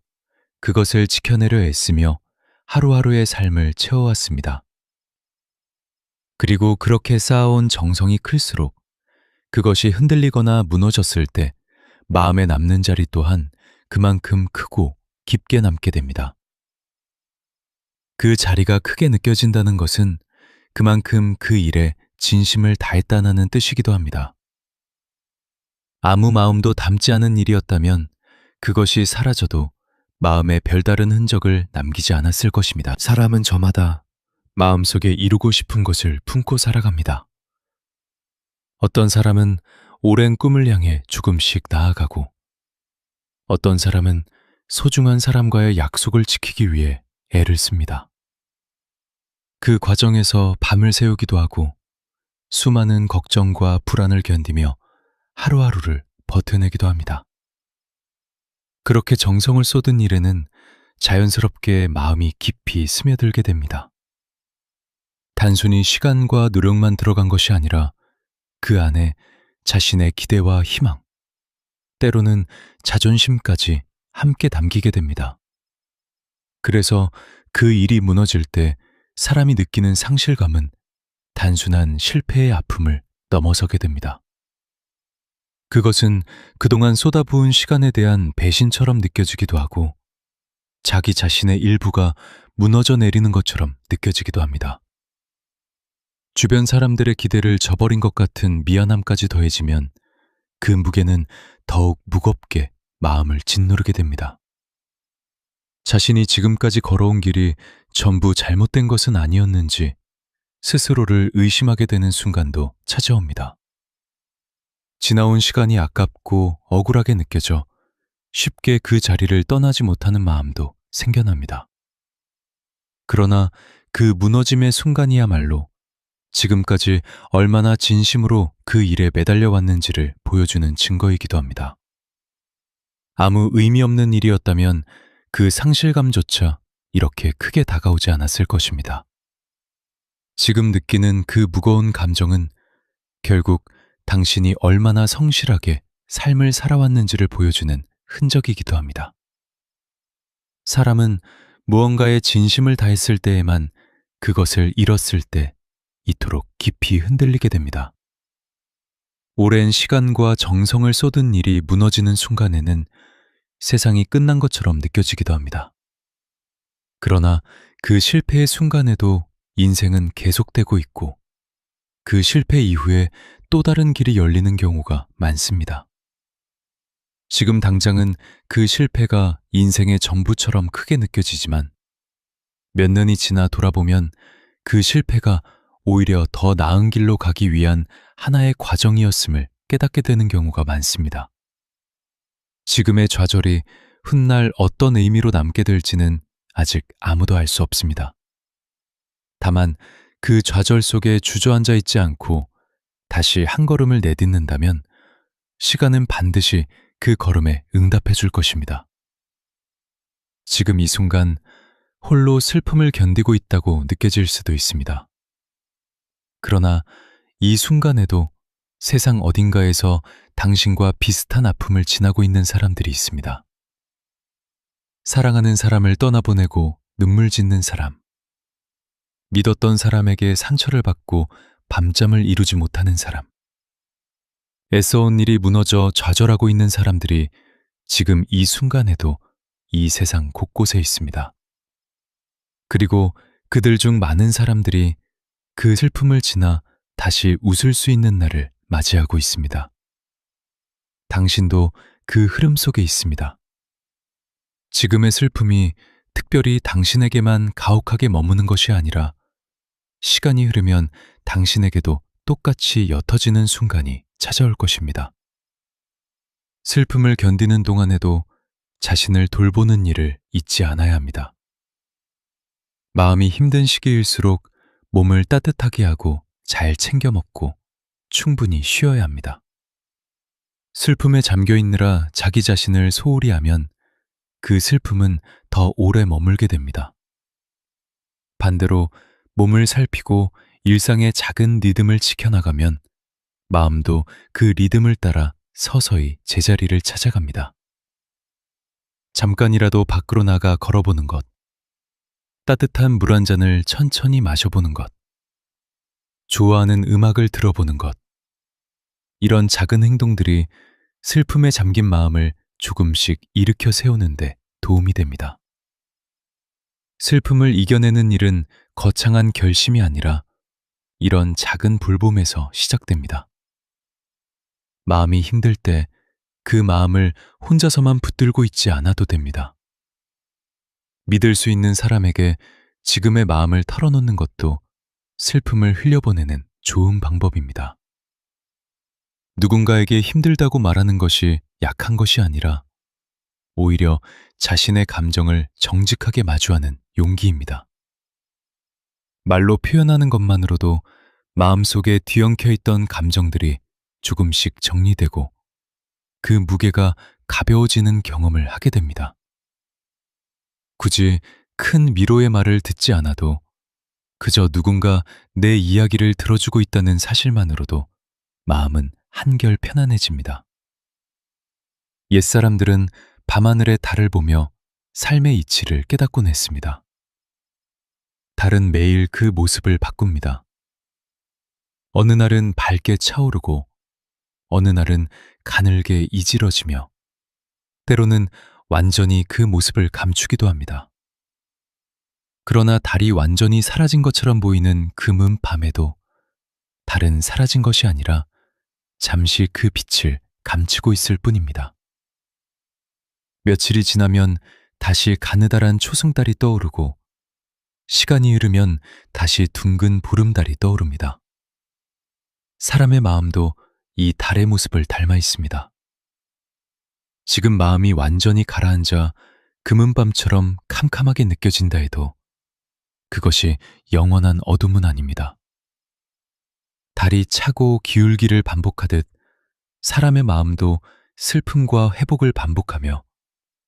그것을 지켜내려 애쓰며 하루하루의 삶을 채워왔습니다. 그리고 그렇게 쌓아온 정성이 클수록 그것이 흔들리거나 무너졌을 때 마음에 남는 자리 또한 그만큼 크고 깊게 남게 됩니다. 그 자리가 크게 느껴진다는 것은 그만큼 그 일에 진심을 다했다는 뜻이기도 합니다. 아무 마음도 담지 않은 일이었다면 그것이 사라져도 마음에 별다른 흔적을 남기지 않았을 것입니다. 사람은 저마다 마음속에 이루고 싶은 것을 품고 살아갑니다. 어떤 사람은 오랜 꿈을 향해 조금씩 나아가고 어떤 사람은 소중한 사람과의 약속을 지키기 위해 애를 씁니다. 그 과정에서 밤을 새우기도 하고 수많은 걱정과 불안을 견디며 하루하루를 버텨내기도 합니다. 그렇게 정성을 쏟은 일에는 자연스럽게 마음이 깊이 스며들게 됩니다. 단순히 시간과 노력만 들어간 것이 아니라 그 안에 자신의 기대와 희망, 때로는 자존심까지 함께 담기게 됩니다. 그래서 그 일이 무너질 때 사람이 느끼는 상실감은 단순한 실패의 아픔을 넘어서게 됩니다. 그것은 그동안 쏟아부은 시간에 대한 배신처럼 느껴지기도 하고 자기 자신의 일부가 무너져 내리는 것처럼 느껴지기도 합니다. 주변 사람들의 기대를 저버린 것 같은 미안함까지 더해지면 그 무게는 더욱 무겁게 마음을 짓누르게 됩니다. 자신이 지금까지 걸어온 길이 전부 잘못된 것은 아니었는지 스스로를 의심하게 되는 순간도 찾아옵니다. 지나온 시간이 아깝고 억울하게 느껴져 쉽게 그 자리를 떠나지 못하는 마음도 생겨납니다. 그러나 그 무너짐의 순간이야말로 지금까지 얼마나 진심으로 그 일에 매달려 왔는지를 보여주는 증거이기도 합니다. 아무 의미 없는 일이었다면 그 상실감조차 이렇게 크게 다가오지 않았을 것입니다. 지금 느끼는 그 무거운 감정은 결국 당신이 얼마나 성실하게 삶을 살아왔는지를 보여주는 흔적이기도 합니다. 사람은 무언가에 진심을 다했을 때에만 그것을 잃었을 때 이토록 깊이 흔들리게 됩니다. 오랜 시간과 정성을 쏟은 일이 무너지는 순간에는 세상이 끝난 것처럼 느껴지기도 합니다. 그러나 그 실패의 순간에도 인생은 계속되고 있고 그 실패 이후에 또 다른 길이 열리는 경우가 많습니다. 지금 당장은 그 실패가 인생의 전부처럼 크게 느껴지지만 몇 년이 지나 돌아보면 그 실패가 오히려 더 나은 길로 가기 위한 하나의 과정이었음을 깨닫게 되는 경우가 많습니다. 지금의 좌절이 훗날 어떤 의미로 남게 될지는 아직 아무도 알 수 없습니다. 다만 그 좌절 속에 주저앉아 있지 않고 다시 한 걸음을 내딛는다면 시간은 반드시 그 걸음에 응답해 줄 것입니다. 지금 이 순간 홀로 슬픔을 견디고 있다고 느껴질 수도 있습니다. 그러나 이 순간에도 세상 어딘가에서 당신과 비슷한 아픔을 지나고 있는 사람들이 있습니다. 사랑하는 사람을 떠나보내고 눈물 짓는 사람, 믿었던 사람에게 상처를 받고 밤잠을 이루지 못하는 사람. 애써온 일이 무너져 좌절하고 있는 사람들이 지금 이 순간에도 이 세상 곳곳에 있습니다. 그리고 그들 중 많은 사람들이 그 슬픔을 지나 다시 웃을 수 있는 날을 맞이하고 있습니다. 당신도 그 흐름 속에 있습니다. 지금의 슬픔이 특별히 당신에게만 가혹하게 머무는 것이 아니라 시간이 흐르면 당신에게도 똑같이 옅어지는 순간이 찾아올 것입니다. 슬픔을 견디는 동안에도 자신을 돌보는 일을 잊지 않아야 합니다. 마음이 힘든 시기일수록 몸을 따뜻하게 하고 잘 챙겨 먹고 충분히 쉬어야 합니다. 슬픔에 잠겨 있느라 자기 자신을 소홀히 하면 그 슬픔은 더 오래 머물게 됩니다. 반대로 몸을 살피고 일상의 작은 리듬을 지켜나가면 마음도 그 리듬을 따라 서서히 제자리를 찾아갑니다. 잠깐이라도 밖으로 나가 걸어보는 것, 따뜻한 물 한 잔을 천천히 마셔보는 것, 좋아하는 음악을 들어보는 것, 이런 작은 행동들이 슬픔에 잠긴 마음을 조금씩 일으켜 세우는데 도움이 됩니다. 슬픔을 이겨내는 일은 거창한 결심이 아니라 이런 작은 불봄에서 시작됩니다. 마음이 힘들 때 그 마음을 혼자서만 붙들고 있지 않아도 됩니다. 믿을 수 있는 사람에게 지금의 마음을 털어놓는 것도 슬픔을 흘려보내는 좋은 방법입니다. 누군가에게 힘들다고 말하는 것이 약한 것이 아니라 오히려 자신의 감정을 정직하게 마주하는 용기입니다. 말로 표현하는 것만으로도 마음속에 뒤엉켜 있던 감정들이 조금씩 정리되고 그 무게가 가벼워지는 경험을 하게 됩니다. 굳이 큰 위로의 말을 듣지 않아도 그저 누군가 내 이야기를 들어주고 있다는 사실만으로도 마음은 한결 편안해집니다. 옛사람들은 밤하늘의 달을 보며 삶의 이치를 깨닫곤 했습니다. 달은 매일 그 모습을 바꿉니다. 어느 날은 밝게 차오르고 어느 날은 가늘게 이질어지며 때로는 완전히 그 모습을 감추기도 합니다. 그러나 달이 완전히 사라진 것처럼 보이는 금은 밤에도 달은 사라진 것이 아니라 잠시 그 빛을 감추고 있을 뿐입니다. 며칠이 지나면 다시 가느다란 초승달이 떠오르고 시간이 흐르면 다시 둥근 보름달이 떠오릅니다. 사람의 마음도 이 달의 모습을 닮아 있습니다. 지금 마음이 완전히 가라앉아 금은밤처럼 캄캄하게 느껴진다 해도 그것이 영원한 어둠은 아닙니다. 달이 차고 기울기를 반복하듯 사람의 마음도 슬픔과 회복을 반복하며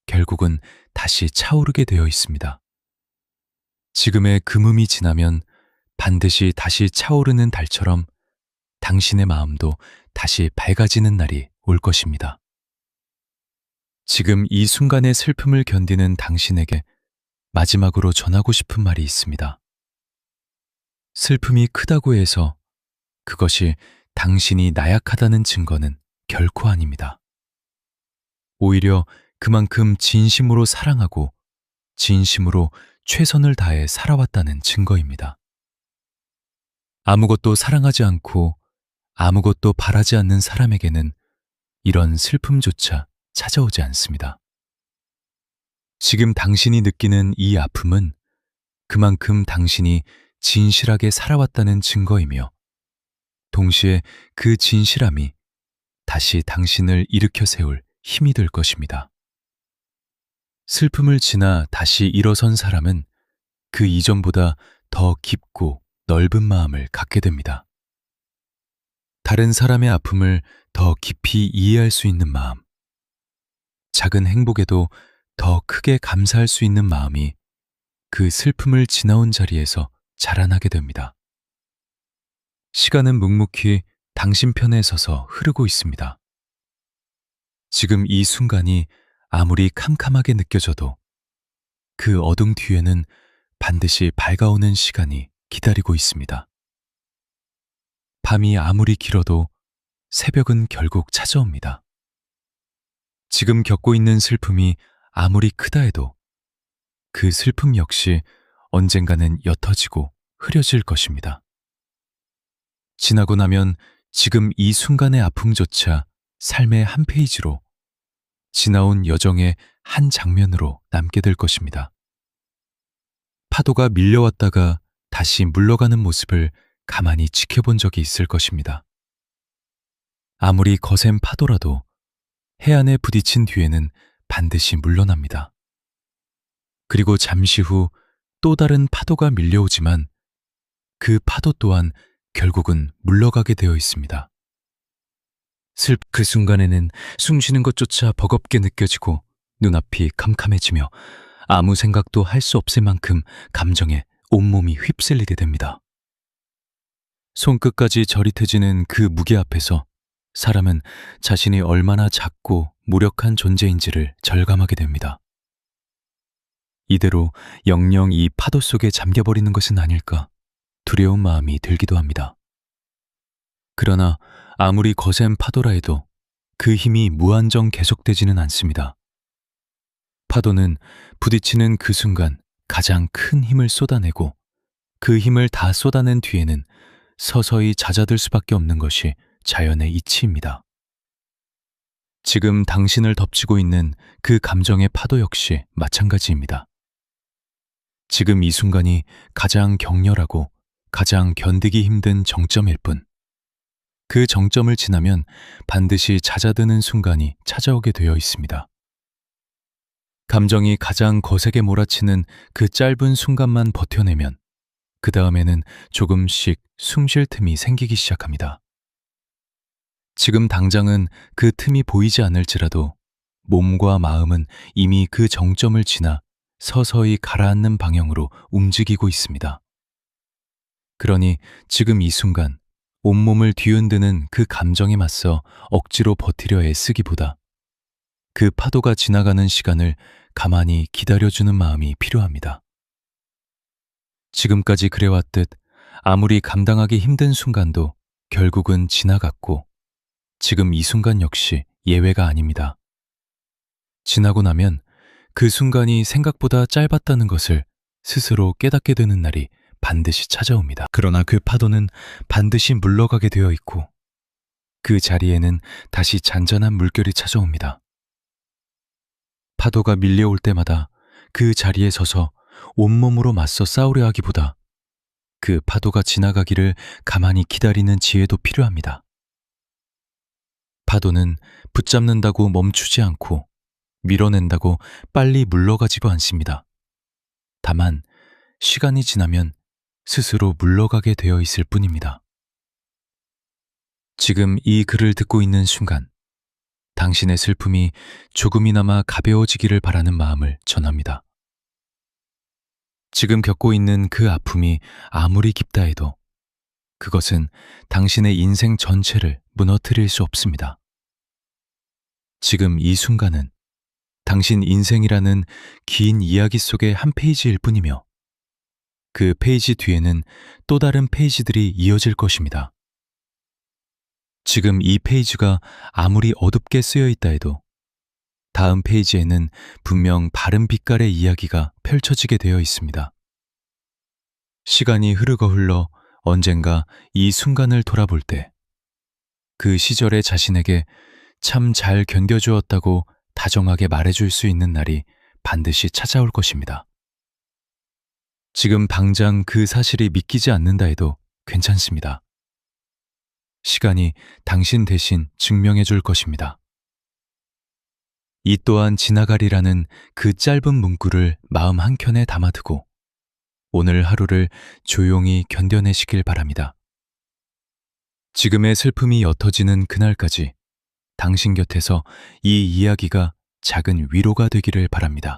결국은 다시 차오르게 되어 있습니다. 지금의 금음이 지나면 반드시 다시 차오르는 달처럼 당신의 마음도 다시 밝아지는 날이 올 것입니다. 지금 이 순간의 슬픔을 견디는 당신에게 마지막으로 전하고 싶은 말이 있습니다. 슬픔이 크다고 해서 그것이 당신이 나약하다는 증거는 결코 아닙니다. 오히려 그만큼 진심으로 사랑하고 진심으로 최선을 다해 살아왔다는 증거입니다. 아무것도 사랑하지 않고 아무것도 바라지 않는 사람에게는 이런 슬픔조차 찾아오지 않습니다. 지금 당신이 느끼는 이 아픔은 그만큼 당신이 진실하게 살아왔다는 증거이며 동시에 그 진실함이 다시 당신을 일으켜 세울 힘이 될 것입니다. 슬픔을 지나 다시 일어선 사람은 그 이전보다 더 깊고 넓은 마음을 갖게 됩니다. 다른 사람의 아픔을 더 깊이 이해할 수 있는 마음, 작은 행복에도 더 크게 감사할 수 있는 마음이 그 슬픔을 지나온 자리에서 자라나게 됩니다. 시간은 묵묵히 당신 편에 서서 흐르고 있습니다. 지금 이 순간이 아무리 캄캄하게 느껴져도 그 어둠 뒤에는 반드시 밝아오는 시간이 기다리고 있습니다. 밤이 아무리 길어도 새벽은 결국 찾아옵니다. 지금 겪고 있는 슬픔이 아무리 크다 해도 그 슬픔 역시 언젠가는 옅어지고 흐려질 것입니다. 지나고 나면 지금 이 순간의 아픔조차 삶의 한 페이지로, 지나온 여정의 한 장면으로 남게 될 것입니다. 파도가 밀려왔다가 다시 물러가는 모습을 가만히 지켜본 적이 있을 것입니다. 아무리 거센 파도라도 해안에 부딪힌 뒤에는 반드시 물러납니다. 그리고 잠시 후 또 다른 파도가 밀려오지만 그 파도 또한 결국은 물러가게 되어 있습니다. 그 순간에는 숨 쉬는 것조차 버겁게 느껴지고 눈앞이 캄캄해지며 아무 생각도 할 수 없을 만큼 감정에 온몸이 휩쓸리게 됩니다. 손끝까지 저릿해지는 그 무게 앞에서 사람은 자신이 얼마나 작고 무력한 존재인지를 절감하게 됩니다. 이대로 영영 이 파도 속에 잠겨버리는 것은 아닐까 두려운 마음이 들기도 합니다. 그러나 아무리 거센 파도라 해도 그 힘이 무한정 계속되지는 않습니다. 파도는 부딪히는 그 순간 가장 큰 힘을 쏟아내고 그 힘을 다 쏟아낸 뒤에는 서서히 잦아들 수밖에 없는 것이 자연의 이치입니다. 지금 당신을 덮치고 있는 그 감정의 파도 역시 마찬가지입니다. 지금 이 순간이 가장 격렬하고 가장 견디기 힘든 정점일 뿐, 그 정점을 지나면 반드시 잦아드는 순간이 찾아오게 되어 있습니다. 감정이 가장 거세게 몰아치는 그 짧은 순간만 버텨내면 그 다음에는 조금씩 숨 쉴 틈이 생기기 시작합니다. 지금 당장은 그 틈이 보이지 않을지라도 몸과 마음은 이미 그 정점을 지나 서서히 가라앉는 방향으로 움직이고 있습니다. 그러니 지금 이 순간 온몸을 뒤흔드는 그 감정에 맞서 억지로 버티려 애쓰기보다 그 파도가 지나가는 시간을 가만히 기다려주는 마음이 필요합니다. 지금까지 그래왔듯 아무리 감당하기 힘든 순간도 결국은 지나갔고 지금 이 순간 역시 예외가 아닙니다. 지나고 나면 그 순간이 생각보다 짧았다는 것을 스스로 깨닫게 되는 날이 반드시 찾아옵니다. 그러나 그 파도는 반드시 물러가게 되어 있고 그 자리에는 다시 잔잔한 물결이 찾아옵니다. 파도가 밀려올 때마다 그 자리에 서서 온몸으로 맞서 싸우려 하기보다 그 파도가 지나가기를 가만히 기다리는 지혜도 필요합니다. 파도는 붙잡는다고 멈추지 않고 밀어낸다고 빨리 물러가지도 않습니다. 다만 시간이 지나면 스스로 물러가게 되어 있을 뿐입니다. 지금 이 글을 듣고 있는 순간 당신의 슬픔이 조금이나마 가벼워지기를 바라는 마음을 전합니다. 지금 겪고 있는 그 아픔이 아무리 깊다 해도 그것은 당신의 인생 전체를 무너뜨릴 수 없습니다. 지금 이 순간은 당신 인생이라는 긴 이야기 속의 한 페이지일 뿐이며 그 페이지 뒤에는 또 다른 페이지들이 이어질 것입니다. 지금 이 페이지가 아무리 어둡게 쓰여 있다 해도 다음 페이지에는 분명 바른 빛깔의 이야기가 펼쳐지게 되어 있습니다. 시간이 흐르고 흘러 언젠가 이 순간을 돌아볼 때 그 시절의 자신에게 참 잘 견뎌주었다고 다정하게 말해줄 수 있는 날이 반드시 찾아올 것입니다. 지금 당장 그 사실이 믿기지 않는다 해도 괜찮습니다. 시간이 당신 대신 증명해 줄 것입니다. 이 또한 지나가리라는 그 짧은 문구를 마음 한켠에 담아두고 오늘 하루를 조용히 견뎌내시길 바랍니다. 지금의 슬픔이 옅어지는 그날까지 당신 곁에서 이 이야기가 작은 위로가 되기를 바랍니다.